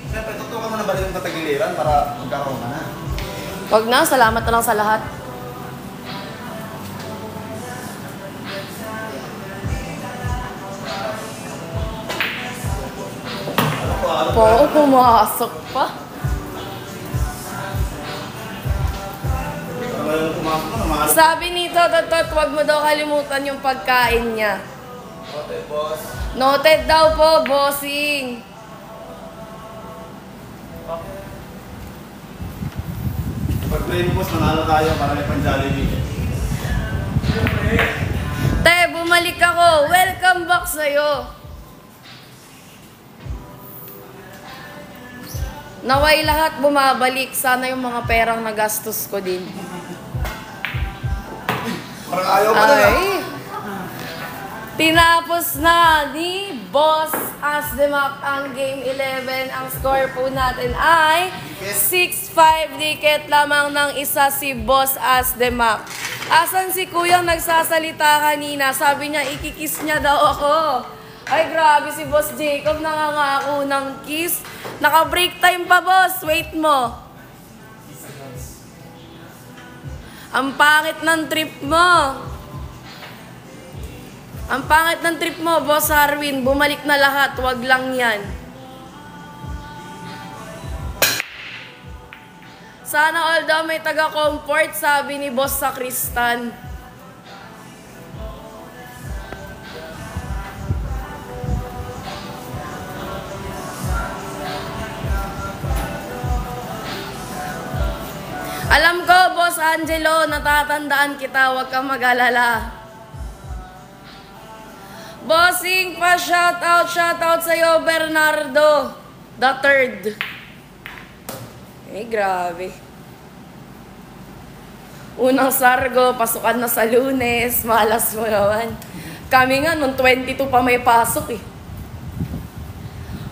Siyempre, tutukan mo na balik ng patagiliran para magkaroon ka na. Wag na, salamat na lang sa lahat. Po, pumasok pa. Para pumasok ka na, mahal. Sabi ni Totot, wag mo daw kalimutan yung pagkain niya. Okay, boss. Noted daw po, bossing. Pag training boss, manalo tayo para may pang-Jollibee. Te, bumalik ako. Welcome back sa'yo. Naway lahat bumabalik. Sana yung mga perang nagastos ko din. Parang ayaw mo na lang. Ay. Tinapos na ni Boss Asdemak ang Game 11. Ang score po natin ay 6-5. Diket lamang ng isa si Boss Asdemak. Asan si Kuyang nagsasalita kanina? Sabi niya, ikikiss niya daw ako. Ay, grabe si Boss Jacob, nangangako ng kiss. Naka-break time pa, boss. Wait mo. Ang pangit ng trip mo. Ang pangit ng trip mo, Boss Harwin. Bumalik na lahat. Wag lang yan. Sana all daw may taga-comfort, sabi ni Boss Sakristan. Alam ko, Boss Angelo, natatandaan kita. Huwag kang mag-alala. Bossing pa, shoutout sa'yo, Bernardo. The third. Eh, grabe. Unang Sargo, pasukan na sa Lunes. Malas mo naman. Kami nga, nung 22 pa may pasok eh.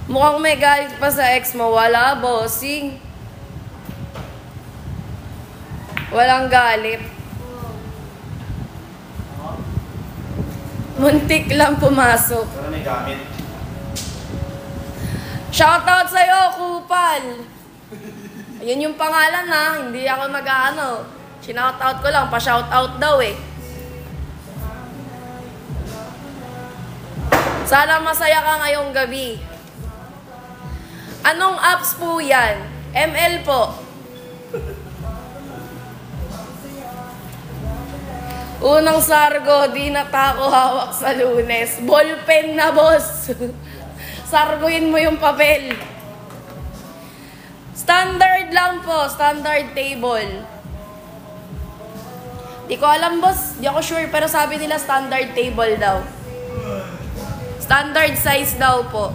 Mukhang may galit pa sa ex mo. Wala, bossing. Walang galit. Muntik lang pumasok. Pero may gamit. Shoutout sa'yo, Kupal. Ayun yung pangalan ha. Hindi ako mag-ano. Sinoutout ko lang. Pa-shoutout daw eh. Sana masaya ka ngayong gabi. Anong apps po yan? ML po. Unang Sargo, di na tako hawak sa Lunes. Ballpen na, boss. Sarguin mo yung papel. Standard lang po, standard table. Di ko alam, boss. Di ako sure, pero sabi nila standard table daw. Standard size daw po.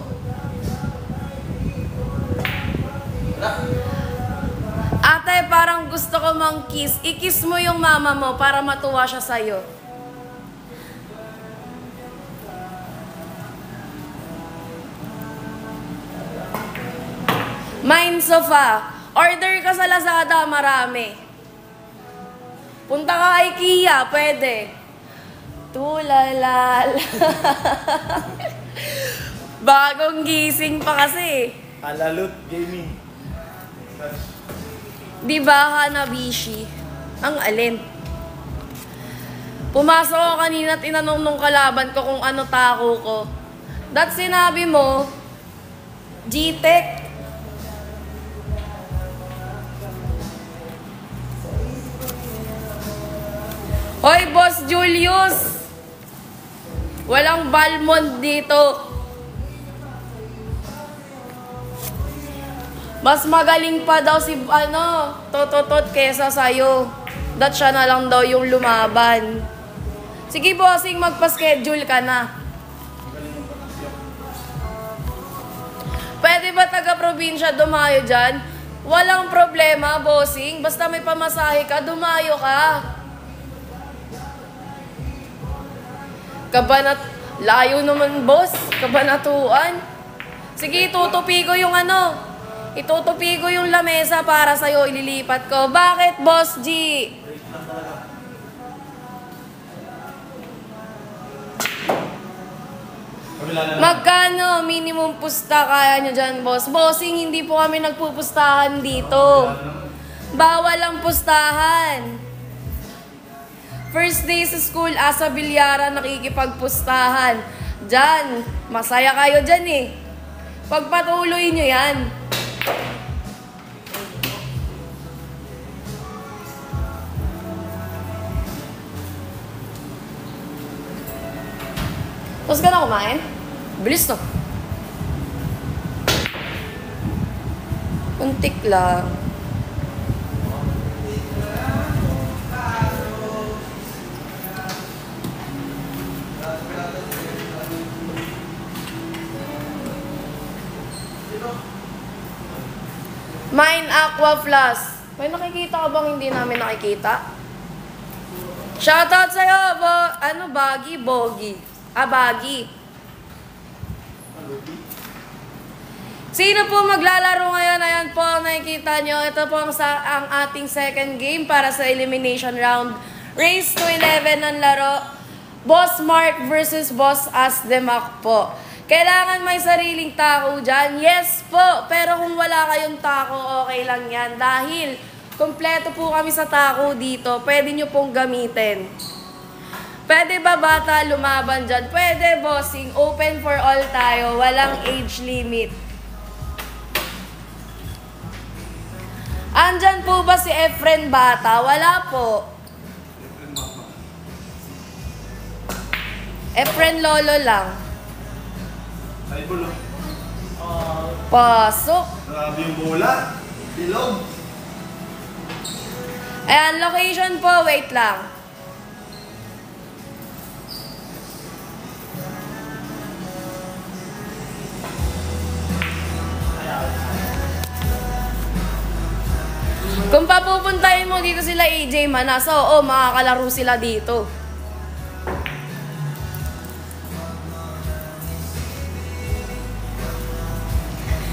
Ate, parang gusto ko mang kiss. I-kiss mo yung mama mo para matuwa siya sa'yo. Mind Sofa. Order ka sa Lazada, marami. Punta ka IKEA, pwede. Tulalal. Bagong gising pa kasi. Alalut Gaming. Di ba, Hanabishi? Ang alin? Pumasok ako kanina at tinanong nung kalaban ko kung ano tako ko. That sinabi mo, G-Tech. Hoy, Boss Julius! Walang Balmond dito. Mas magaling pa daw si, Tototot kesa sa'yo. Dat siya na lang daw yung lumaban. Sige, bossing, magpa-schedule ka na. Pwede ba taga-probinsya dumayo dyan? Walang problema, bossing. Basta may pamasahe ka, dumayo ka. Layo naman, boss. Kabanatuan. Sige, tutupi ko yung itutupi ko yung lamesa para sa'yo, ililipat ko. Bakit, Boss G? Magkano minimum pusta kaya nyo dyan, boss? Bossing, hindi po kami nagpupustahan dito. Bawal ang pustahan. First day sa school, asa Bilyara nakikipagpustahan. Dyan, masaya kayo dyan eh. Pagpatuloy nyo yan. Tapos ka na kumain? Bilis to. Untik lang. Mine Aqua Plus. May nakikita ka bang hindi namin nakikita? Shoutout sa'yo, Baggy, Bogi. Baggy. Sino po maglalaro ngayon? Ayan po, nakikita nyo. Ito po ang ating second game para sa elimination round. Race to 11 ang laro. Boss Mark versus Boss Asdemak po. Kailangan may sariling tako dyan? Yes po. Pero kung wala kayong tako, okay lang yan. Dahil kompleto po kami sa tako dito. Pwede nyo pong gamitin. Pwede ba bata lumaban dyan? Pwede, bossing. Open for all tayo. Walang age limit. Andyan po ba si Efren Bata? Wala po. Efren Lolo lang. Ay, bulo. Pasok. Grabe yung bola. Bilog. Ayan, location po. Wait lang. Kung papupuntahin mo dito sila AJ Manasa, oo, makakalaro sila dito.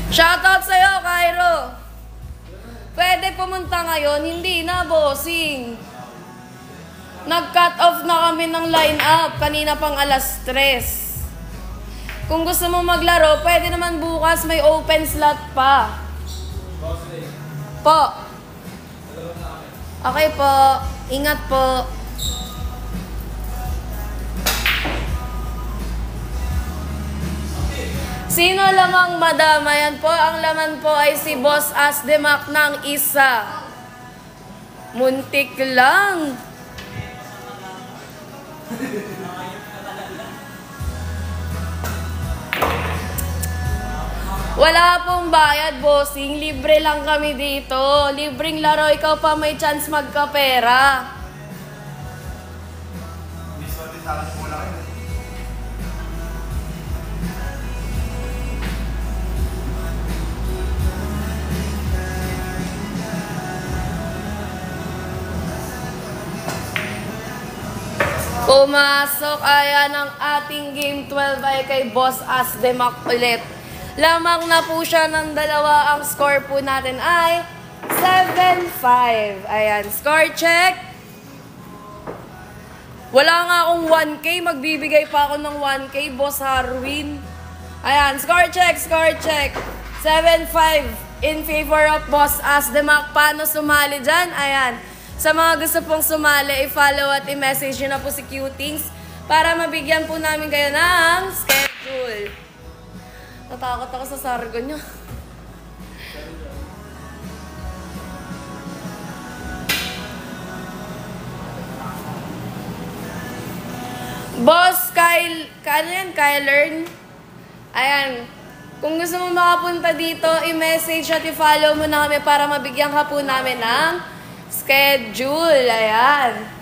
Shoutout sa'yo, Cairo. Pwede pumunta ngayon? Hindi na, bossing. Nag-cut off na kami ng line-up. Kanina pang alas 3. Kung gusto mo maglaro, pwede naman bukas. May open slot pa. Po. Okay po. Ingat po. Sino lamang madama? Yan po. Ang laman po ay si Boss Asdemak ng isa. Muntik lang. Wala pong bayad, bossing. Libre lang kami dito. Libreng laro. Ikaw pa may chance magkapera. Pumasok. Ayan ang ating game 12 ay kay Boss Asdemak ulit. Lamang na po siya ng dalawa. Ang score po natin ay 7-5. Ayan, score check. Wala nga akong 1K. Magbibigay pa ako ng 1K, Boss Harwin. Ayan, score check, score check. 7-5 in favor of Boss Asdemak. Paano sumali dyan? Ayan. Sa mga gusto pong sumali, i-follow at i-message nyo na po si Cutings para mabigyan po namin kayo ng schedule. Natakot ako sa sargo nyo. Boss Kyle, ano yan? Kylern? Ayan. Kung gusto mo makapunta dito, i-message at i-follow mo na kami para mabigyan ka po namin ng schedule. Ayan.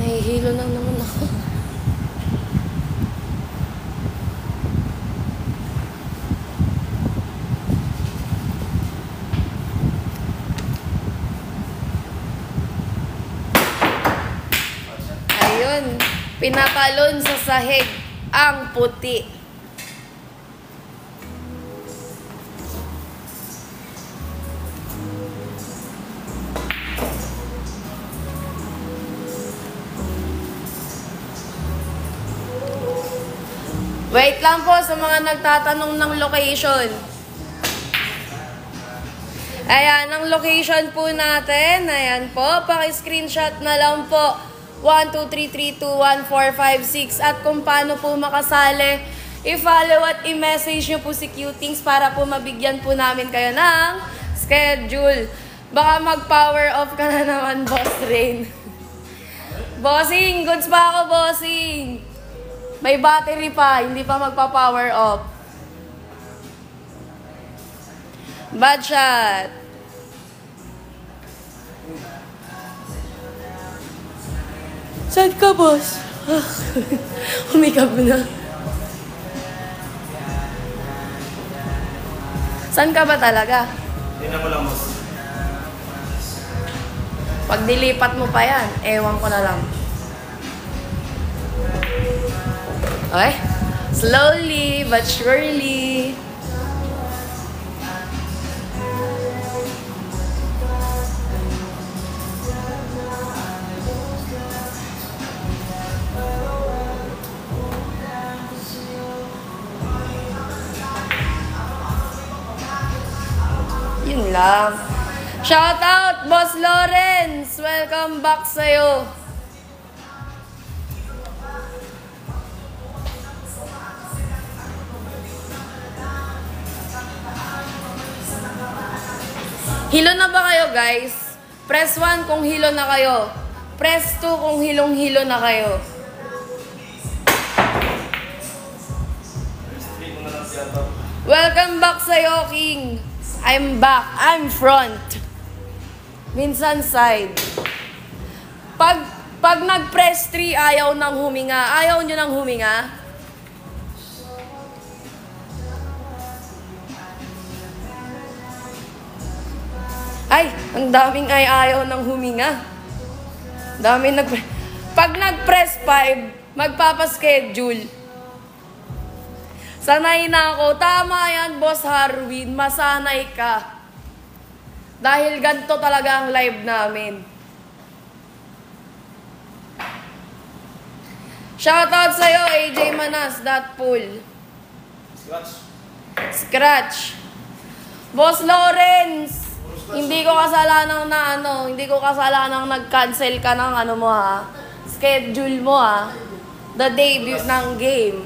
Nahihilo lang naman ako. Ayun. Pinatalon sa sahig ang puti. Wait lang po sa mga nagtatanong ng location. Ayan, ang location po natin. Ayan po, paki-screenshot na lang po. 123321456. At kung paano po makasali, i-follow at i-message nyo po si Cutings para po mabigyan po namin kayo ng schedule. Baka mag-power off ka na naman, Boss Rain. Bossing, goods pa ako, bossing. May battery pa, hindi pa magpa-power off. Bad shot. Saan ka, boss? Umikap na. Saan ka ba talaga? Tingnan mo lang, boss. Pag dilipat mo pa yan, ewan ko na lang. Okay? Slowly but surely. Yun lang. Shout out, Boss Lawrence! Welcome back sa'yo. Hilo na ba kayo, guys? Press 1 kung hilo na kayo. Press 2 kung hilong-hilo na kayo. Welcome back sa'yo, King. I'm back. I'm front. Minsan side. Pag nag-press 3, ayaw nang huminga. Ayaw nyo nang huminga? Ay, ang daming ayaw nang huminga. Daming Pag nag-press 5, magpapaschedule. Sanay na ako. Tama yan, Boss Harwin. Masanay ka. Dahil ganito talaga ang live namin. Shoutout sa'yo, AJ Manas, that pool. Scratch. Boss Lawrence, hindi ko kasalanan hindi ko kasalanan nag-cancel ka ng mo ha. Schedule mo ha. The debut ng game.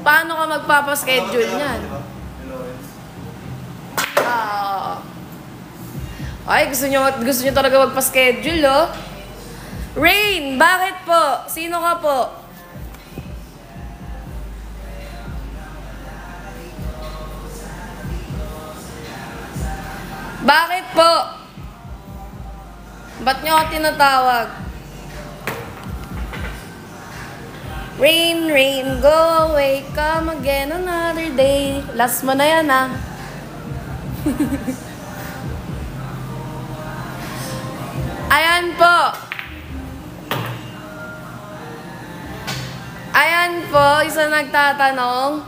Paano ka magpapaschedule niyan? Ay, gusto nyo talaga magpa-schedule, oh. Rain, bakit po? Sino ka po? Bakit po? Ba't nyo ako tinatawag? Rain, rain, go away, come again another day. Last mo na yan, ah. Ayan po. Ayan po, isa nagtatanong.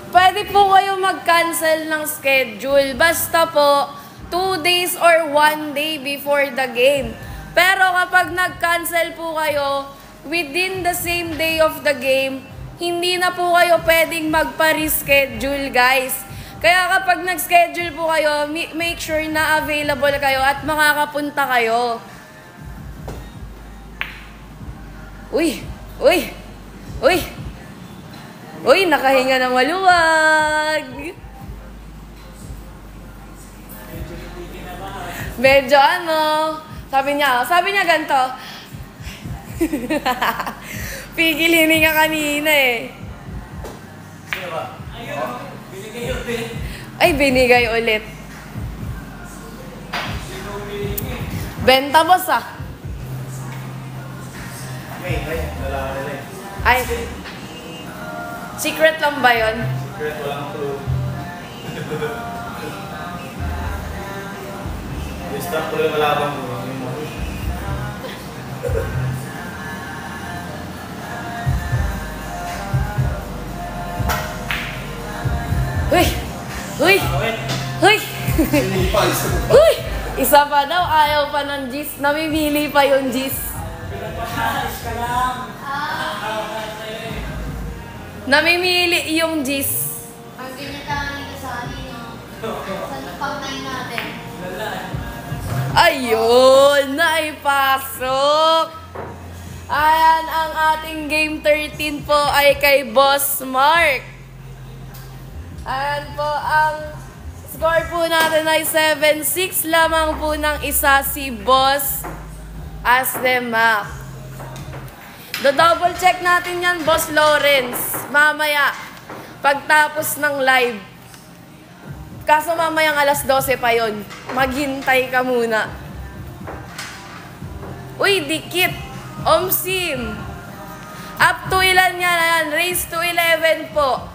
Pwede po kayo mag-cancel ng schedule. Basta po, 2 days or 1 day before the game. Pero kapag nag-cancel po kayo, within the same day of the game, hindi na po kayo pwedeng magpa-reschedule, guys. Kaya kapag nag-schedule po kayo, make sure na available kayo at makakapunta kayo. Uy! Uy! Uy! Uy! Nakahinga ng maluwag! Medyo sabi niya ganito. Pigil hininga kanina eh. Sino ba? Ayun, binigay ulit. Ay, binigay ulit. Benta, boss, ah. May, lalaki na eh. Ay, secret lang ba yun? Secret, walang clue. Start ko lang malabang mo. Uy! Uy! Uy! Uy! Isa pa daw, ayaw pa ng Gis. Namimili pa yung Gis. Pinapahayos ka lang. Namimili yung G's. Ang ginatangin ka sa akin, sa pag-9 natin. Ayun, naipasok. Ayan, ang ating game 13 po ay kay Boss Mark. Ayan po, ang score po natin ay 7-6. Lamang po ng isa si Boss Asdemak. Do-double check natin yan, Boss Lawrence. Mamaya, pagtapos ng live. Kaso mamayang alas 12 pa yon. Maghintay ka muna. Uy, dikit. Omsim. Up to ilan yan? Ayan, raise to 11 po.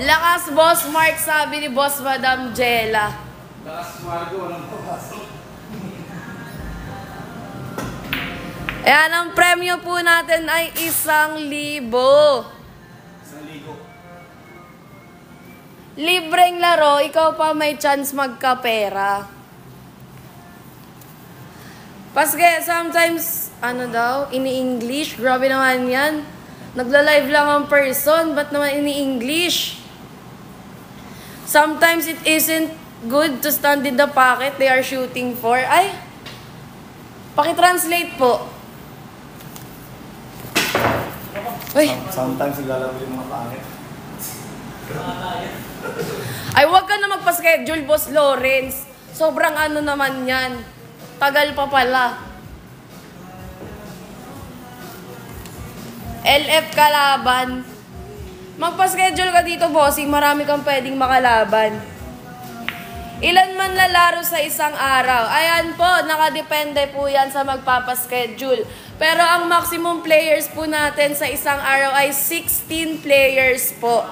Lakas, Boss Mark, sabi ni Boss Madam Jella. Lakas Margo, walang papasok. Ayan, ang premyo po natin ay 1,000. 1,000. Libreng laro, ikaw pa may chance magkapera. Paske, sometimes, ano daw, ini-English. Grabe naman yan. Nagla-live lang ang person, ba't naman ini-English? Sometimes it isn't good to stand in the pocket they are shooting for. Ay, pakitranslate po. Uy. Sometimes naglalaro yung mga pangit. Ay, wag ka na magpa-schedule, Boss Lawrence. Sobrang ano naman yan. Tagal pa pala. LF kalaban. Magpa-schedule ka dito, bossing. Marami kang pwedeng makalaban. Ilan man lalaro sa isang araw? Ayan po, nakadepende po yan sa magpapaschedule. Pero ang maximum players po natin sa isang araw ay 16 players po.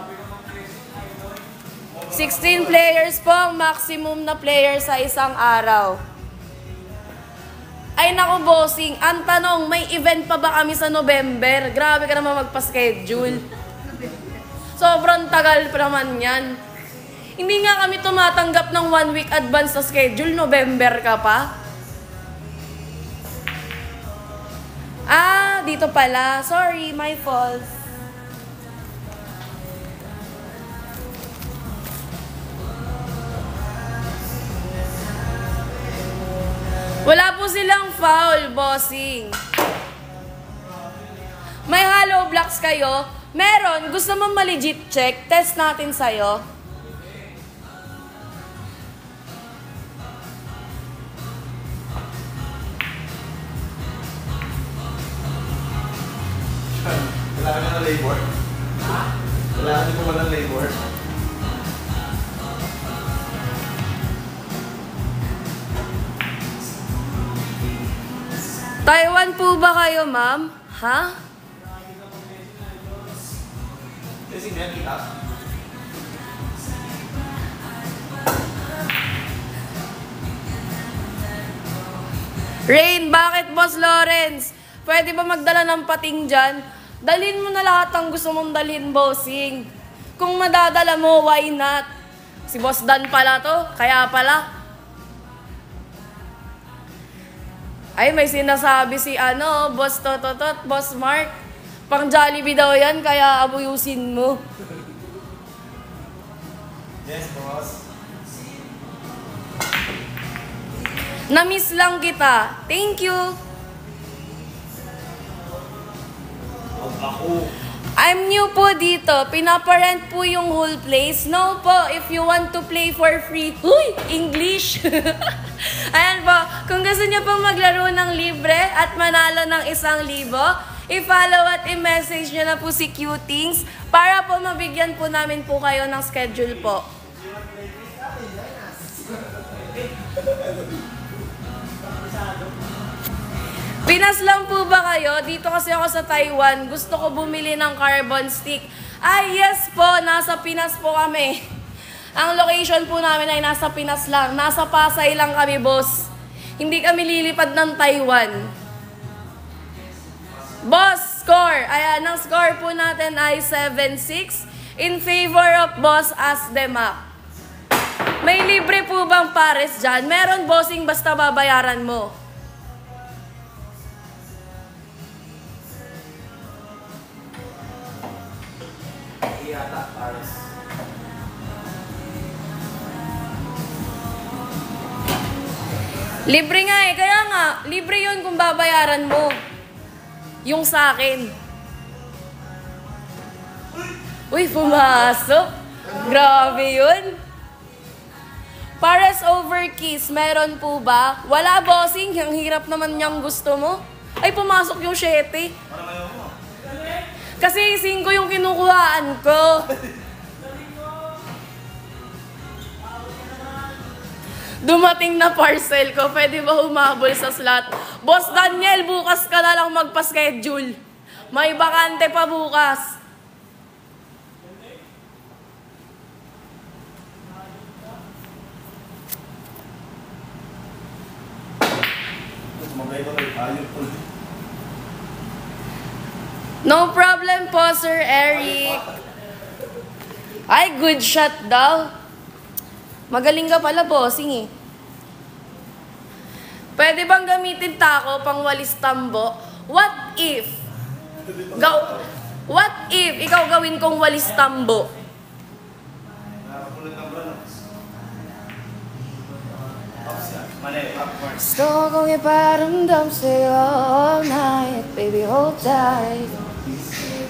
16 players po ang maximum na player sa isang araw. Ay naku, bossing, ang tanong, may event pa ba kami sa November? Grabe ka naman magpa-schedule. Sobrang tagal pa naman yan. Hindi nga kami tumatanggap ng 1 week advance sa schedule. November ka pa. Ah, dito pala. Sorry, my fault. Wala po silang foul, bossing. May hollow blocks kayo. Meron. Gusto mo ma-legit check? Test natin sa'yo. Kailangan na ng labor. Kailangan nyo pa ng labor. Taiwan po ba kayo, ma'am? Ha? Kasi hindi kita. Rain, bakit, Boss Lawrence? Pwede ba magdala ng pating dyan? Dalhin mo na lahat ang gusto mong dalhin, bossing. Kung madadala mo, why not? Si Boss Dan pala to, kaya pala. Ay, may sinasabi si Boss Tototot, Boss Mark. Pang Jollibee daw yan, kaya abuyusin mo. Yes, boss. Namiss lang kita. Thank you. Ako. I'm new po dito. Pinaparent po yung whole place. No po, if you want to play for free. Uy, English. Ayan po, kung gusto niyo pong maglaro ng libre at manalo ng 1,000, i-follow at i-message nyo na po si Cutings para po mabigyan po namin po kayo ng schedule po. Pinas lang po ba kayo? Dito kasi ako sa Taiwan. Gusto ko bumili ng carbon stick. Ay, yes po. Nasa Pinas po kami. Ang location po namin ay nasa Pinas lang. Nasa Pasay lang kami, boss. Hindi kami lilipad ng Taiwan. Boss, score. Ayan, ang score po natin ay 7-6 in favor of Boss Asdemak. May libre po bang pares dyan? Meron, bossing, basta babayaran mo. yata, Paris. Libre nga eh. Kaya nga, libre yun kung babayaran mo. Yung sa akin. Uy, pumasok. Grabe yun. Pares over kiss, meron po ba? Wala, bossing. Ang hirap naman niyang gusto mo. Ay, pumasok yung 7. Kasi 5 yung kinukuhaan ko. Dumating na parcel ko. Pwede ba humabol sa slot? Boss Daniel, bukas ka na lang magpa-schedule. May bakante pa bukas. No problem po, Sir Eric. Ay, good shot daw. Magaling ka pala, bossing eh. Pwede bang gamitin tako pang walis tambo? What if? What if ikaw gawin kong walis tambo? Gusto kong iparamdam sa'yo all night. Baby, hold tight.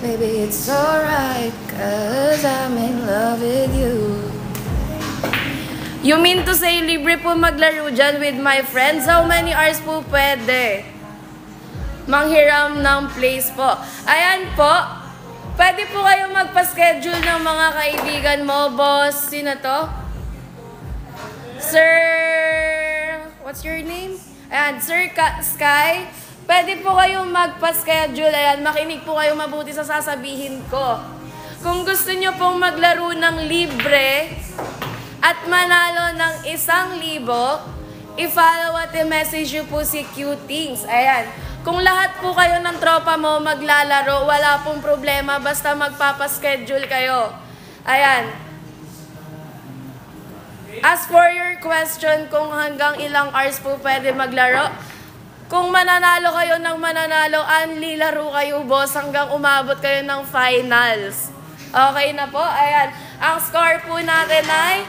Baby, it's alright, 'cause I'm in love with you. You mean to say libre po maglaro dyan with my friends? How many hours po pwede? Manghiram ng place po. Ayan po. Pwede po kayo magpa-schedule ng mga kaibigan mo, boss. Sino to? Sir... What's your name? Ayan, Sir Sky. Pwede po kayong magpa-schedule. Ayan, makinig po kayo mabuti sa sasabihin ko. Kung gusto nyo pong maglaro ng libre at manalo ng 1,000, i-follow at i-message nyo po si Q-Tings. Ayan. Kung lahat po kayo ng tropa mo maglalaro, wala pong problema. Basta magpapaschedule kayo. Ayan. As for your question, kung hanggang ilang hours po pwede maglaro, kung mananalo kayo ng mananalo, only laro kayo, boss, hanggang umabot kayo ng finals. Okay na po? Ayan. Ang score po natin ay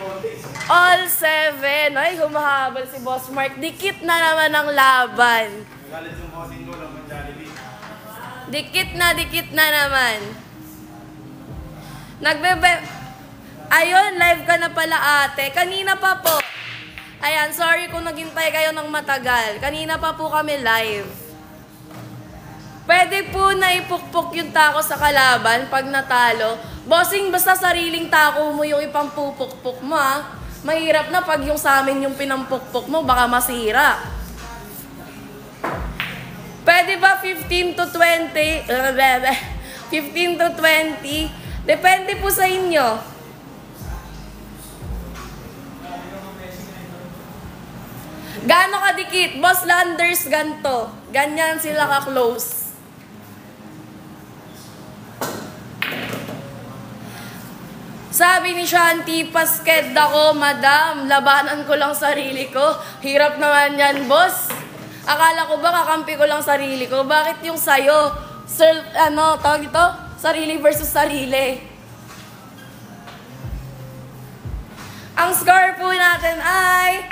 all 7. Ay, humahabol si Boss Mark. Dikit na naman ang laban. Dikit na naman. Ayun, live ka na pala, ate. Kanina pa po. Ayan, sorry kung naghintay kayo ng matagal. Kanina pa po kami live. Pwede po na ipukpok yung tako sa kalaban pag natalo. Bossing, basta sariling tako mo yung ipampupukpok mo, ha? Mahirap na pag yung sa amin yung pinampukpok mo, baka masira. Pwede ba 15 to 20? 15 to 20? Depende po sa inyo. Gaano kadikit? Boss Landers, ganto. Ganyan sila ka-close. Sabi ni Shanti, pasked ako, madam. Labanan ko lang sarili ko. Hirap naman yan, boss. Akala ko ba kakampi ko lang sarili ko? Bakit yung sayo? Tawag ito? Sarili versus sarili. Ang score po natin ay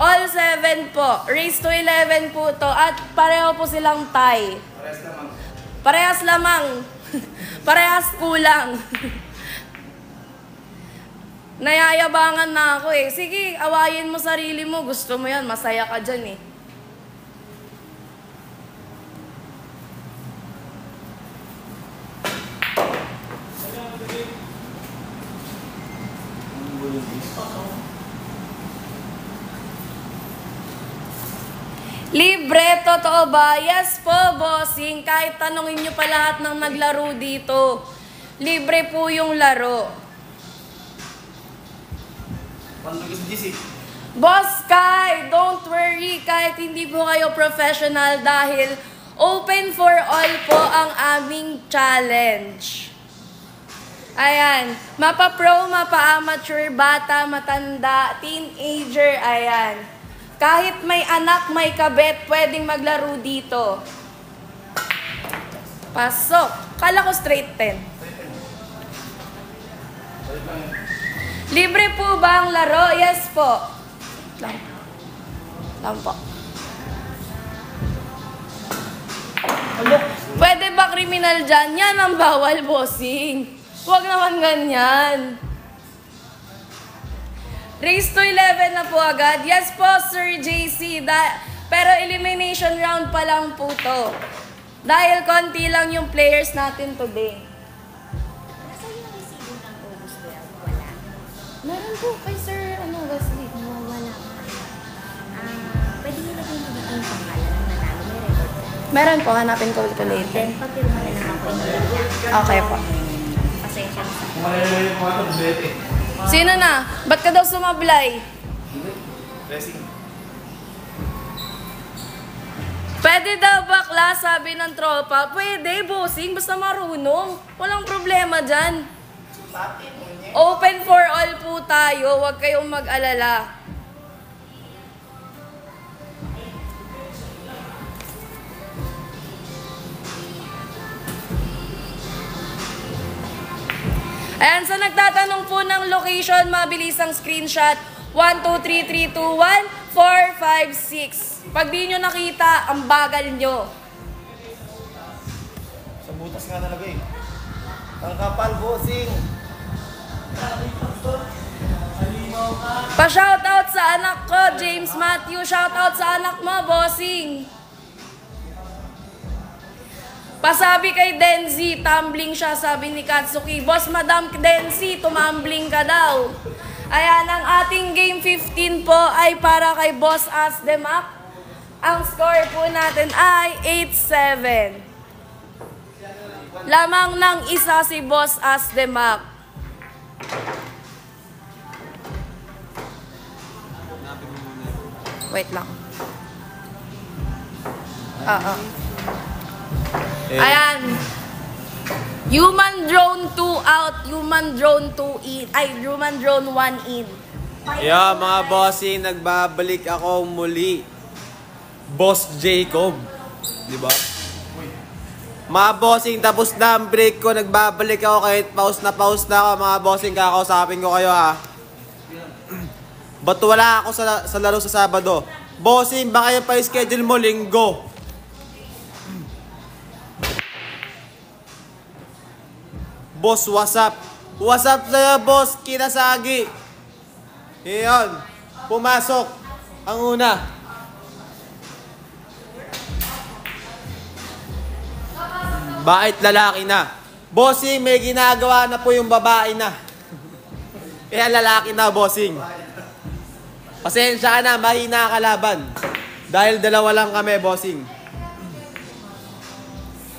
all 7 po. Race to 11 po to. At pareho po silang tie. Parehas lamang. Parehas kulang. Nayayabangan na ako eh. Sige, awayin mo sarili mo. Gusto mo yan. Masaya ka dyan eh. Libre, totoo ba? Yes po, bossing. Kahit tanongin nyo pa lahat ng naglaro dito. Libre po yung laro. Boss Kai, don't worry. Kahit hindi po kayo professional dahil open for all po ang aming challenge. Ayan. Mapa-pro, mapa-amateur, bata, matanda, teenager, ayan. Kahit may anak, may kabet, pwedeng maglaro dito. Pasok. Kala ko straight 10. Libre po ba ang laro? Yes po. Lang. Lang po. Pwede ba kriminal dyan? Yan ang bawal, bossing. Huwag naman ganyan. Race to 11 na po agad. Yes po, Sir JC. Pero elimination round pa lang po to. Dahil konti lang yung players natin today. Nasa yung resibo ng August 12? Wala. Meron po kay Sir Wesley. Wala. Pwede nyo lagay yung yung pangalan ng nanalo. May record ka. Meron po, hanapin ko ulit later. Then, papirma na lang ako yung area. Okay po. Pasensya na sa Malayo yung mga tablet eh. Sino na? Ba't ka daw sumablay? Dressing. Pwede daw bakla, sabi ng tropa. Pwede, bossing. Basta marunong. Walang problema dyan. Open for all po tayo. Huwag kayong mag-alala. Ayan, sa nagtatanong po ng location, mabilis ang screenshot. 1, 2, 3, 3, 2, 1, 4, 5, 6. Pag di nyo nakita, ang bagal nyo. Sa butas nga talaga eh. Ang kapal, bossing. Pa-shoutout sa anak ko, James Matthew. Shoutout sa anak mo, bossing. Pasabi kay Denzi, tumbling siya, sabi ni Katsuki. Boss, Madam Denzi, tumambling ka daw. Ayan, ang ating game 15 po ay para kay Boss Asdemak. Ang score po natin ay 8-7. Lamang ng isa si Boss Asdemak. Wait lang. Ayan. Human drone 2 out, human drone 2 in. Ay, human drone 1 in. Yeah, mga bossing, nagbabalik ako muli. Boss Jacob. Di ba? Mga bossing, tapos na ang break ko. Nagbabalik ako kahit pause na ako. Mga bossing, kakausapin ko kayo ha. Ba't wala ako sa laro sa Sabado? Bossing, baka yung pa-schedule mo linggo. Boss, what's up? What's up sa'yo, boss? Kinasagi. Iyon. Pumasok. Ang una. Bakit lalaki na? Bossing, may ginagawa na po yung babae na. Kaya lalaki na, bossing. Pasensya ka na, mahina ka laban. Dahil dalawa lang kami, bossing.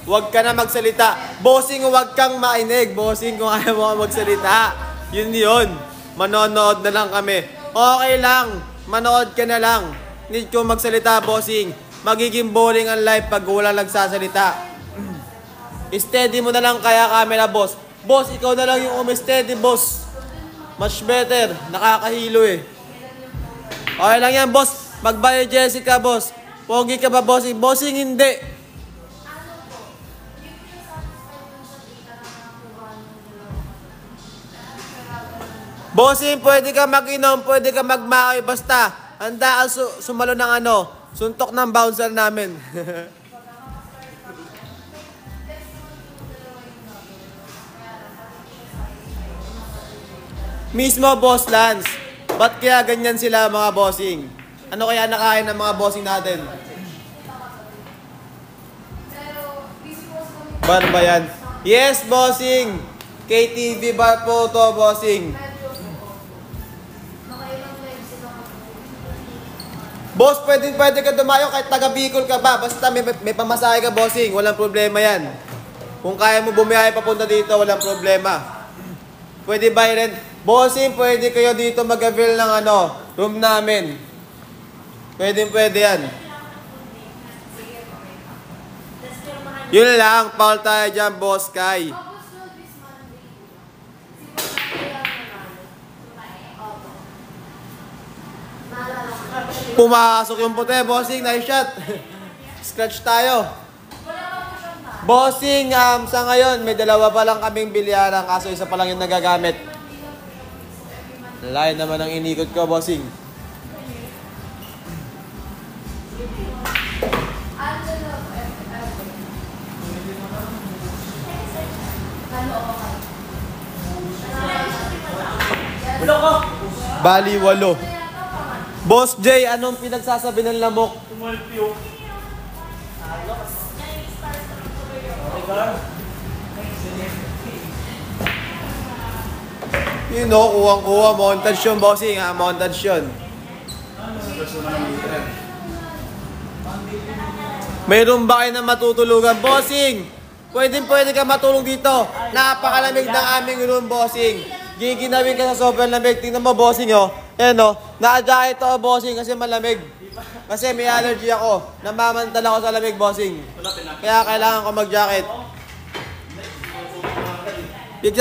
Huwag ka na magsalita. Bossing, huwag kang mainig. Bossing, kung ayaw mo magsalita. Yun. Manonood na lang kami. Okay lang. Manood ka na lang. Need ko magsalita, bossing. Magiging boring ang live pag wala nagsasalita. Steady mo na lang kaya camera, boss. Boss, ikaw na lang yung steady, boss. Much better. Nakakahilo eh. Okay lang yan, boss. Magbayo Jessica, boss. Pogi ka ba, bossing? Bossing, hindi. Bossing, pwede ka mag-inom, pwede ka magmakoy, basta handa ang sumalo ng suntok ng bouncer namin. Mismo, Boss Lance. Ba't kaya ganyan sila mga bossing? Ano kaya nakain ng mga bossing natin? Bar ba yan? Yes, bossing! KTV bar po to, bossing. Boss, pwede ka dumayo kahit taga Bicol ka ba. Basta may pamasahe ka, bossing. Walang problema yan. Kung kaya mo bumiyahe papunta dito, walang problema. Pwede ba rin? Bossing, pwede kayo dito mag-avail ng room namin. Pwede yan. Yun lang, Paul tayo dyan, Boss Kai. Pumasok yung puti, bossing, nice shot. Scratch tayo. Bossing, sa ngayon, may dalawa pa lang kaming bilyaran, kaso isa pa lang yung nagagamit. Layo naman ang inikot ko, bossing. Bulok ko! Bali, 8. Boss Jay, anong pinagsasabi ng lamok? Tumulpyo. You know, kuwang-kuwa. Montage yun, bossing ha. Montage yun. Mayroon ba kayo na matutulugan, bossing? Pwede ka matulog dito. Napakalamig ng aming room, bossing. Giginawin ka sa sobrang lamig. Tingnan mo, bossing, oh. Ayan, oh. Naka-jacket ako, bossing, kasi malamig. Kasi may allergy ako. Namamantal ako sa lamig, bossing. Kaya kailangan ko mag-jacket.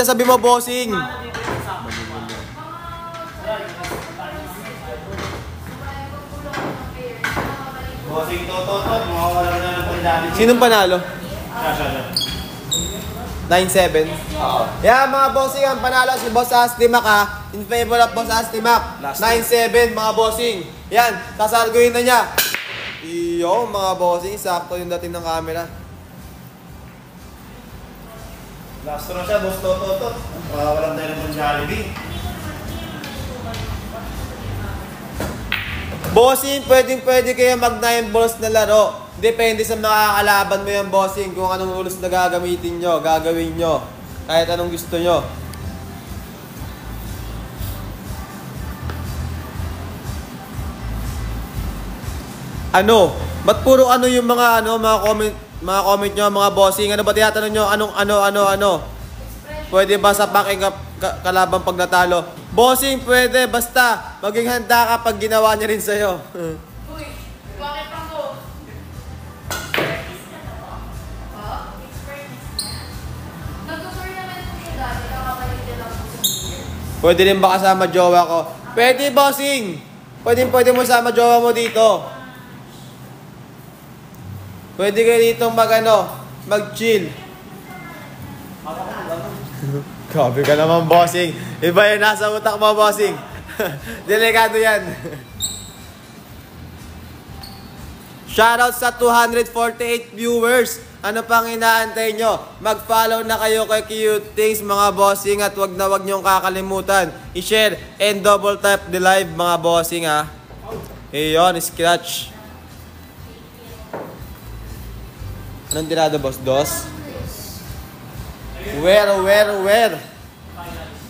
Sabi mo, bossing. Bossing toto, mawawala na ng pandami. Sinong panalo? Siya. 9-7. Yeah, mga bossing, ang panalo si Boss Astimac ha. In favor of Boss Astimac. 9-7, mga bossing. Yan, sasarguin na niya. Iyo, mga bossing, sakto yung dating ng camera. Last na siya, boss toto. Walang tayo ng Jollibee. Bossing, pwede kayo mag 9 balls na laro. Depende sa makakalaban mo yung bossing kung anong rules na gagamitin nyo, gagawin nyo. Kahit anong gusto nyo. Ano? Ba't puro ano yung mga mga comment nyo, mga bossing? Ano ba tinatanong nyo? Ano? Pwede ba sa packing kalaban pag natalo? Bossing, pwede. Basta maging handa ka pag ginawa niya rin sa'yo. Uy, bakit ako? Nag-tournament po kayo dati, kakabalik din lang po sa beer. Pwede rin ba kasama jowa ko? Pwede, bossing! Pwede mo sama jowa mo dito. Pwede kayo dito mag-chill. Grabe ka naman, bossing. Iba yan, nasa utak mo, bossing. Delikado yan. Shoutout sa 248 viewers. Ano pang inaantay nyo? Mag-follow na kayo kay Cute Things, mga bossing. At wag nyong kakalimutan i-share and double tap the live, mga bossing ha. Iyon, scratch. Anong tirado, boss? Dos? Where?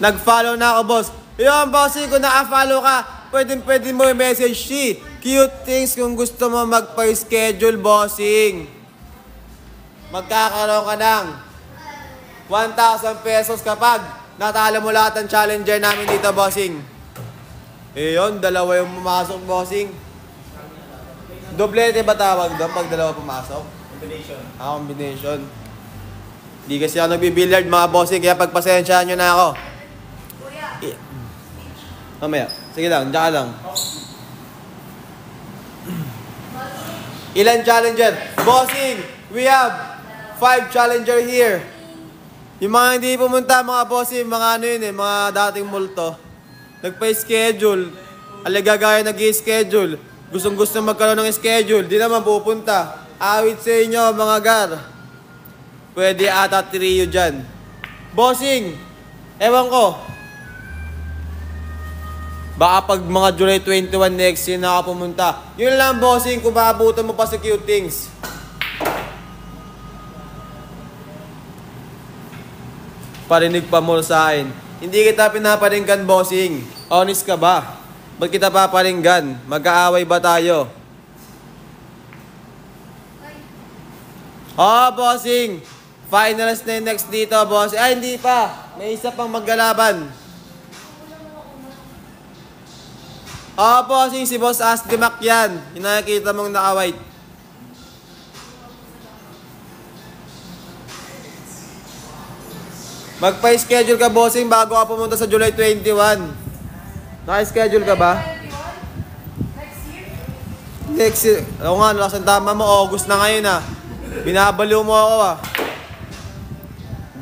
Nag-follow na ako, boss. Yung bossing, kung naka-follow ka, pwede mo i-message si Cute Things kung gusto mo magpa-schedule, bossing. Magkakaroon ka ng 1,000 pesos kapag natalo mo lahat ng challenger namin dito, bossing. Yun, dalawa yung pumasok, bossing. Doblete ba tawag doon pag dalawa pumasok? Combination. Combination. Di kasi ako nagbibilliard, mga bossing, kaya pagpasensyahan nyo na ako. Mamaya. Sige lang, diyan lang. Ilan challenger? Bossing, we have 5 challenger here. Yung mga hindi pumunta, mga bossing, mga ano yun mga dating multo. Nagpa-schedule. Aligagaya nag-i-schedule. Gustong-gusto magkaroon ng schedule. Di naman pupunta. Awit sa inyo, mga gar. Pwede ata trio dyan. Bossing, ewan ko. Baka pag mga July 21 next year na ako pumunta. Yun lang, bossing, kung maabutan mo pa sa Cute Things. Parinig pa mo sa akin. Hindi kita pinaparinggan, bossing. Honest ka ba? Ba't kita paparinggan? Mag-aaway ba tayo? Oh, bossing. Finals na yung next dito, boss. Ay, hindi pa. May isa pang maggalaban. Oh, bossing, si Boss Astimac yan. Yung nakikita mong naka-white. Magpa-schedule ka, bossing, bago ka pumunta sa July 21. Naka-schedule ka ba? Next year? Oo nga, lakas ang tama mo. August na ngayon ah. Binabaliw mo ako ah.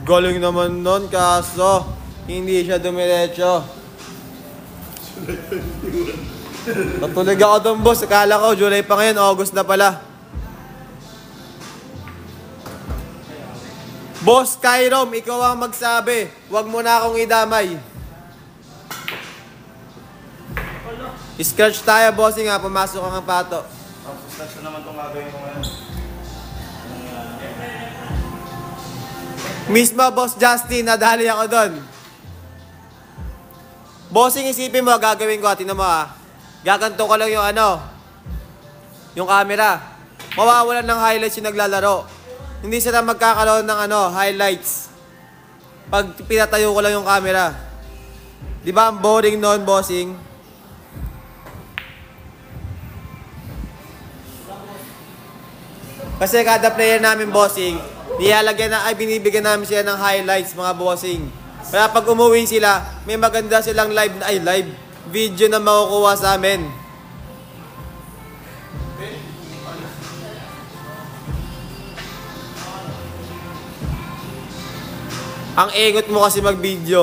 Galing naman nun, kaso hindi siya dumiretso. Natulog ako doon, boss. Akala ko, July pa ngayon, August na pala. Boss Kairom, ikaw ang magsabi. Huwag mo na akong idamay. Scratch tayo, bossing ha. Pumasok ang pato. Tapos na naman itong gagawin ko ngayon. Mismo, Boss Justin, nadali ako doon. Bossing, isipin mo, gagawin ko. Tingnan mo ha. Gaganto ko lang yung yung camera. Mawawalan ng highlights yung naglalaro. Hindi sila magkakaroon ng highlights. Pag pinatayo ko lang yung camera. Di ba ang boring noon, bossing? Kasi kada player namin, bossing, binibigyan namin sila ng highlights, mga bossing. Kaya pag umuwi sila, may maganda silang live video na makukuha sa amin. Ang ingot mo kasi mag-video.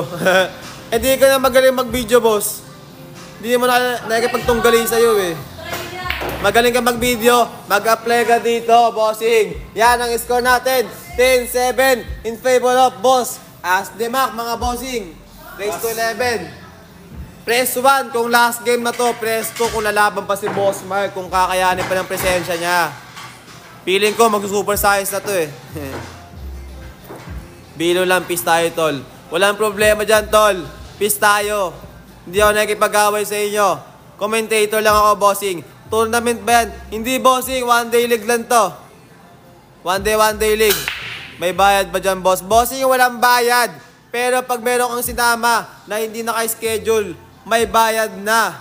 Eh di ka na magaling mag-video, boss. Hindi mo na nakikipagtunggalin sa'yo eh. Magaling ka mag-video, mag-apply ka dito, bossing. Yan ang score natin. 10-7 in favor of Boss Asdemak, mga bossing. Race to 11. Press 1 kung last game na to. Press 2 kung lalaban pa si Boss Mark, kung kakayanin pa ng presensya niya. Feeling ko mag-super size na to eh. Bilo lang, peace tayo, tol. Walang problema dyan, tol. Peace tayo. Hindi ako nakikipag-away sa inyo. Commentator lang ako, bossing. Tournament ba yan? Hindi, bossing. One day league lang to. One day league. May bayad ba dyan, boss? Bossing, walang bayad. Pero pag meron kang sinama na hindi naka-schedule, may bayad na.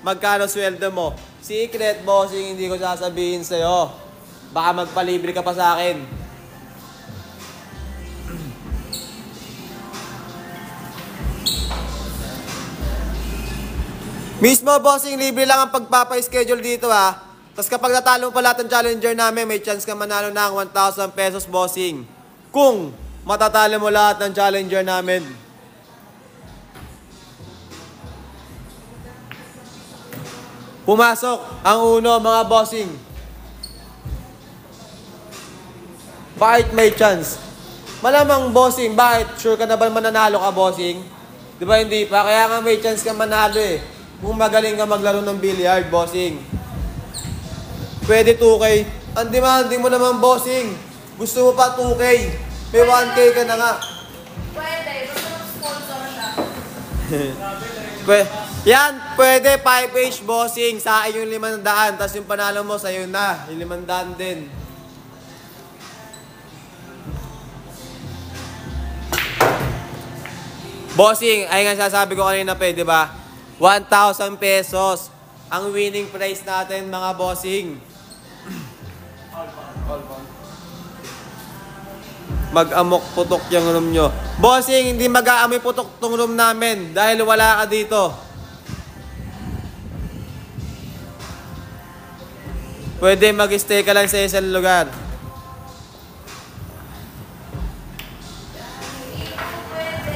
Magkano sweldo mo? Secret, bossing, hindi ko sasabihin sa'yo. Baka magpalibre ka pa sa akin. Mismo, bossing, libre lang ang pagpapa-schedule dito ha. Tapos kapag natalo mo pa lahat ng challenger namin, may chance ka manalo ng 1,000 pesos, bossing. Kung matatalo mo lahat ng challenger namin. Pumasok ang uno, mga bossing. Bakit may chance? Malamang, bossing, bakit? Sure ka na ba mananalo ka, bossing? Di ba hindi pa? Kaya nga may chance ka manalo eh. Kung magaling ka maglaro ng billiard, bossing. Pwede 2K. Ang demanding mo naman, bossing. Gusto mo pa 2K. May 1K ka na nga. Pwede. Basta mag-sponsor siya. Yan, pwede. 5H, bossing. Sa akin yung 500. Tapos yung panalo mo, sa'yo na. Yung 500 din. Bossing, ay nga sasabi ko kanina pa, di ba? 1,000 pesos ang winning prize natin, mga bossing. Mag-amok putok yung room nyo. Bossing, hindi mag-aamoy putok tong room namin dahil wala ka dito. Pwede mag-stay ka lang sa isang lugar.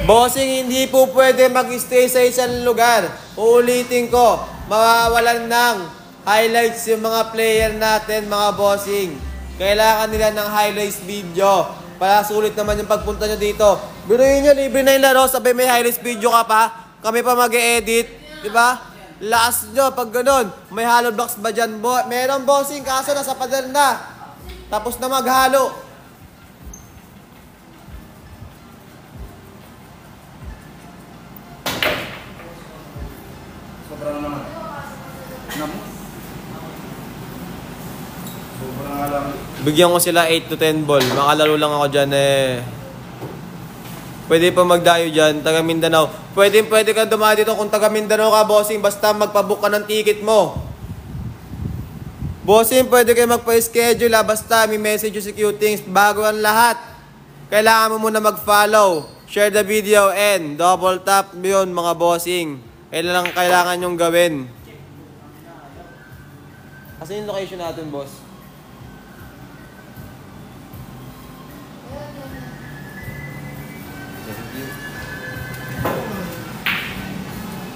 Bossing, hindi po pwede mag-stay sa isang lugar. Uulitin ko, mawawalan ng highlights yung mga player natin, mga bossing. Kailangan nila ng highlights video para sulit naman yung pagpunta nyo dito. Biruin nyo, libre na yung laro, sabay may highlights video ka pa. Kami pa mag-e-edit, di ba? Last nyo, pag ganun, may hollow blocks ba dyan? Meron, bossing, kaso nasa pader na. Tapos na maghalo. Sobrang naman. Namu? Sobrang nga lang. Bigyan ko sila 8 to 10 ball. Makalaro lang ako dyan eh. Pwede pa magdayo dyan, taga Mindanao. Pwede ka dumaan dito kung taga Mindanao ka, bossing. Basta magpabook ka ng ticket mo. Bossing, pwede kayo magpa-schedule ha. Basta may message yung si Q-Things. Bago ang lahat, kailangan mo muna mag-follow. Share the video and double tap yun, mga bossing. Kailangan yung gawin. Kasi yung location natin, boss?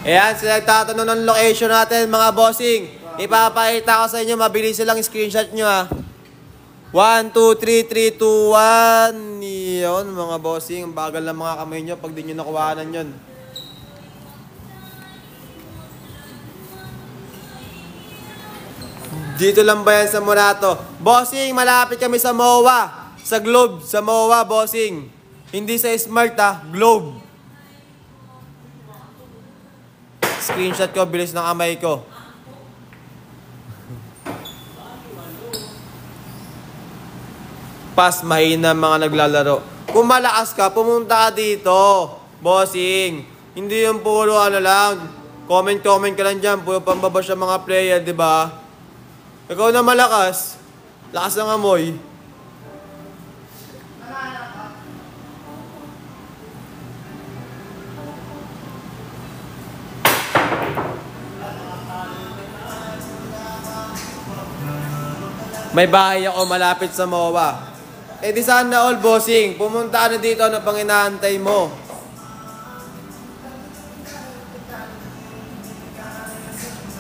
Ayan, sila nagtatanong ng location natin mga bossing. Ipapakita ko sa inyo, mabilis silang screenshot nyo ha. 1, 2, 3, 3, 2, 1. Yun mga bossing, ang bagal ng mga kamay nyo pag di nyo nakuhanan yun. Dito lang ba yan sa Morato? Bossing, malapit kami sa MOA. Sa Globe, sa MOA, bossing. Hindi sa Smart ha, Globe. Screenshot ko, bilis ng kamay ko. Pas, mahina mga naglalaro. Kung malakas ka, pumunta ka dito. Bossing. Hindi yung puro ano lang. Comment ka lang dyan. Puro pambabash sa mga player, di ba? Ikaw na malakas. Lakas ng amoy. May bahay ako malapit sa MOA. Eh di sana all bossing. Pumunta ka na dito, ano pang inaantay mo?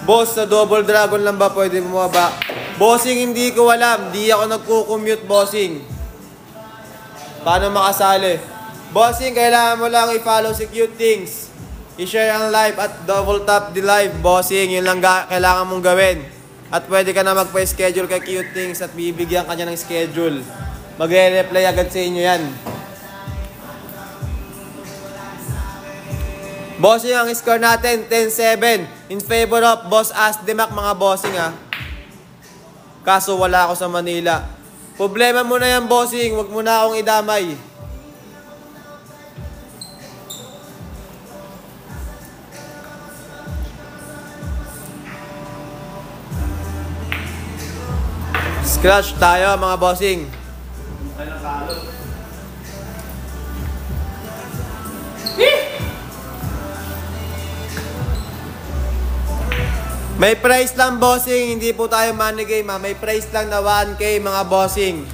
Boss, sa Double Dragon lang ba pwede bumaba? Bossing, hindi ko alam. Di ako nagko-commute, bossing. Paano makasali? Bossing, kailangan mo lang i-follow si Cute Things. I-share ang live at double tap the live, bossing. Yun lang kailangan mong gawin. At pwede ka na magpa-schedule kay Cute Things at bibigyan ka niya ng schedule. Magre-reply agad sa inyo yan. Bossing, ang score natin, 10-7. In favor of Boss Asdemak, mga bossing ha. Kaso wala ako sa Manila. Problema mo na yan, bossing. Huwag mo na akong idamay. Scratch tayo, mga bossing. May price lang, bossing. Hindi po tayo money game ha. May price lang na 1K, mga bossing.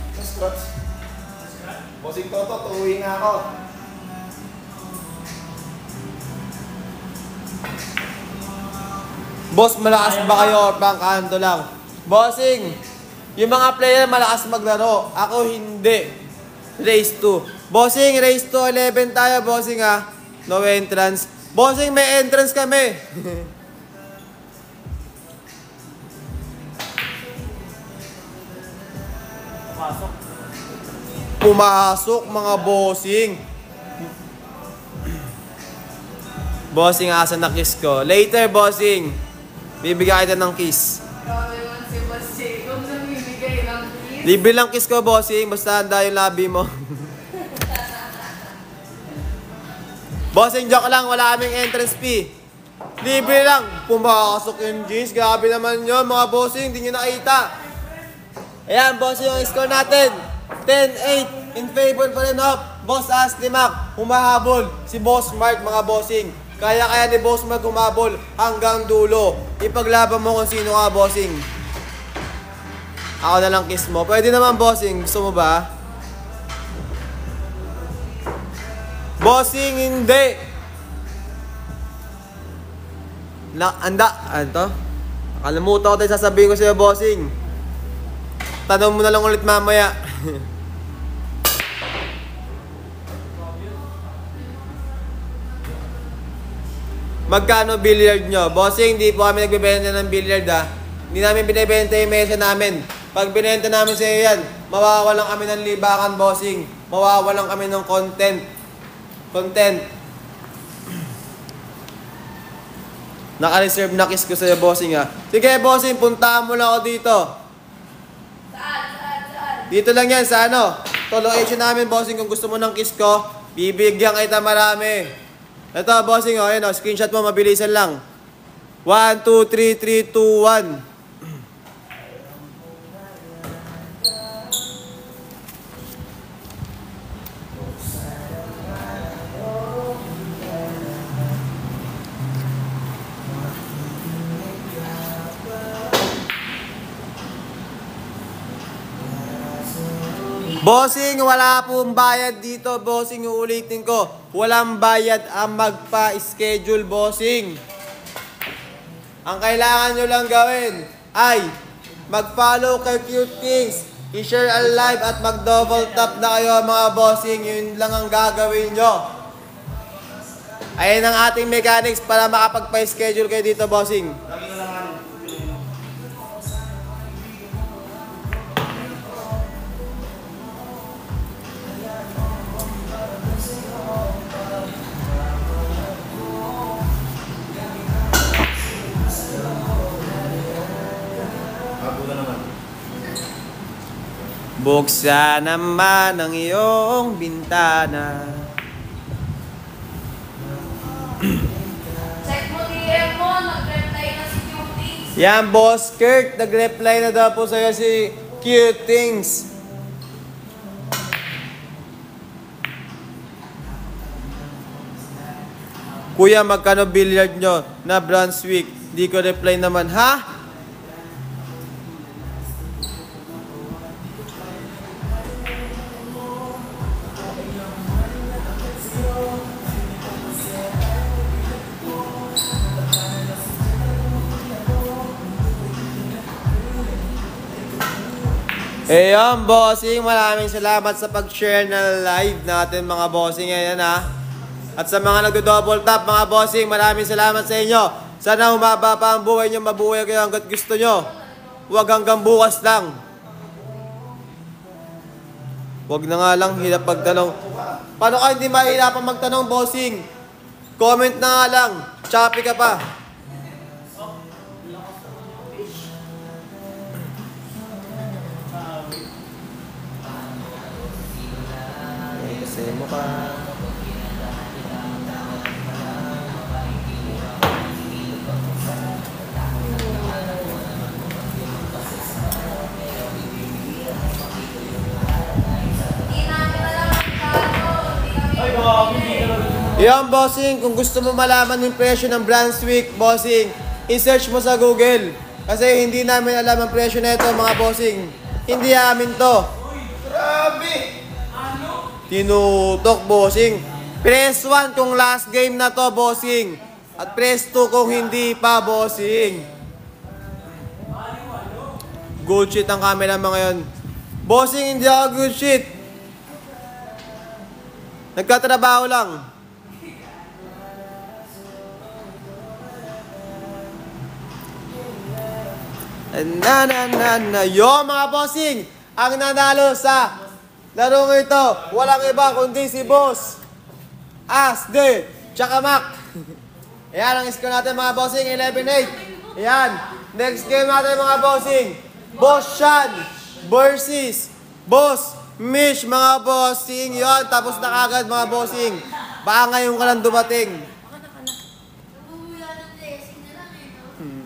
Bossing Toto, tuwi nga ako. Boss, malakas ba kayo or pang kanto lang? Bossing, yung mga player malakas maglaro. Ako hindi. Race 2. Bossing, race 2, 11 tayo, bossing ha. No entrance. Bossing, may entrance kami. Pumasok, mga bossing. Bossing, asan na kiss ko? Later, bossing. Bibigyan kita ng kiss. Grabe man si Bossing. Huwag nang bibigay ng kiss. Libre lang kiss ko, bossing. Basta handa yung labi mo. Bossing, joke lang. Wala kaming entrance fee. Libre lang. Pumasok yung jeans. Grabe naman yun, mga bossing. Hindi nyo nakita. Ayan, bossing, yung score natin. 10-8 in favor pa rin of Boss Asdemak. Humahabol si Boss Mark, mga bossing. Kaya ni Boss Mark humabol hanggang dulo. Ipaglaban mo kung sino ka, bossing. Ako na lang kiss mo. Pwede naman, bossing. Gusto mo ba? Bossing, hindi. Ano to? Nakalimutan ko tayo sasabihin ko sa'yo, bossing. Tanong mo na lang ulit mamaya. Magkano billiard nyo? Bossing, hindi po kami nagbibenta ng billiard ha. Hindi namin binibenta yung mesa namin. Pag binenta namin sa iyo yan, mawawalan kami ng libakan, bossing. Mawawalan kami ng content. Naka-reserve na kiss ko sa iyo, bossing ha. Sige, bossing, puntahan mo lang ako dito. Dito lang yan sa ano. To location namin, bossing. Kung gusto mo ng kiss ko, bibigyan kita marami. Ito, bossing, oh, yun, oh, screenshot mo, mabilisan lang. 1, 2, 3, 3, 2, 1. Bossing, wala pong bayad dito, bossing. Uulitin ko, walang bayad ang magpa-schedule, bossing. Ang kailangan nyo lang gawin ay mag-follow kay Cute Kings, i-share ang live at mag-double tap na kayo mga bossing. Yun lang ang gagawin nyo. Ayan ang ating mechanics para makapagpa-schedule kayo dito, bossing. Buksan naman ang iyong bintana. Check mo DM mo, nag-reply na si Cuties. Yan, Boss Kurt. Nag-reply na daw po sa'yo si Cute Things. Kuya, magkano billiard nyo na Brunswick? Di ko reply naman, ha? Ayan, bossing, maraming salamat sa pag-share na live natin mga bossing. Ayan ha. At sa mga nagdo-double tap mga bossing, maraming salamat sa inyo. Sana humaba pa ang buhay nyo, mabuhay kayo hanggat gusto nyo. Huwag hanggang bukas lang. Huwag na nga lang, hirap pagtanong. Paano ka hindi mahirapan magtanong, bossing? Comment na nga lang, choppy ka pa. Kasi mukha. Yan, bossing, kung gusto mo malaman yung presyo ng Brunswick, bossing, i-search mo sa Google. Kasi hindi namin alam ang presyo nito, mga bossing. Hindi amin to. Grabe! Tinutok, bossing. Press 1 kung last game na to, bossing. At press 2 kung hindi pa, bossing. Good shit ang camera mo ngayon. Bossing, hindi ako good shit. Nagkatrabaho lang. Yo, mga bossing, ang nanalo sa larong ito, walang iba kundi si Boss Asde, tsaka Mac. Ayan ang score natin mga bossing, 11-8. Ayan, next game natin mga bossing, Boss Sean versus Boss Mish, mga bossing. Yon, tapos na kagad mga bossing. Baka ngayon ka lang dumating. Nabubuya ng blessing na lang eh, no?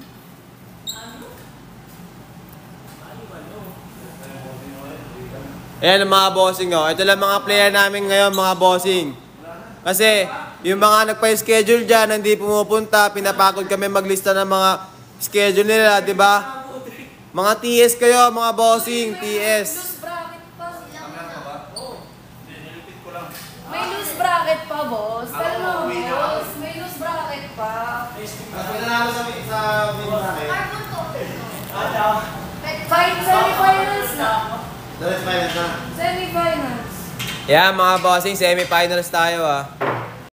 Ayan ang mga bossing, oh. Ito lang mga player namin ngayon, mga bossing. Kasi, yung mga nagpa-schedule dyan, hindi pumupunta, pinapagod kami maglista ng mga schedule nila, di ba? Mga TS kayo, mga bossing, TS. May loose bracket pa, boss. Pero boss, may loose bracket pa. Carbon copy. Semifinals na. Semifinals. Ayan mga bossing, semi-finals tayo ah.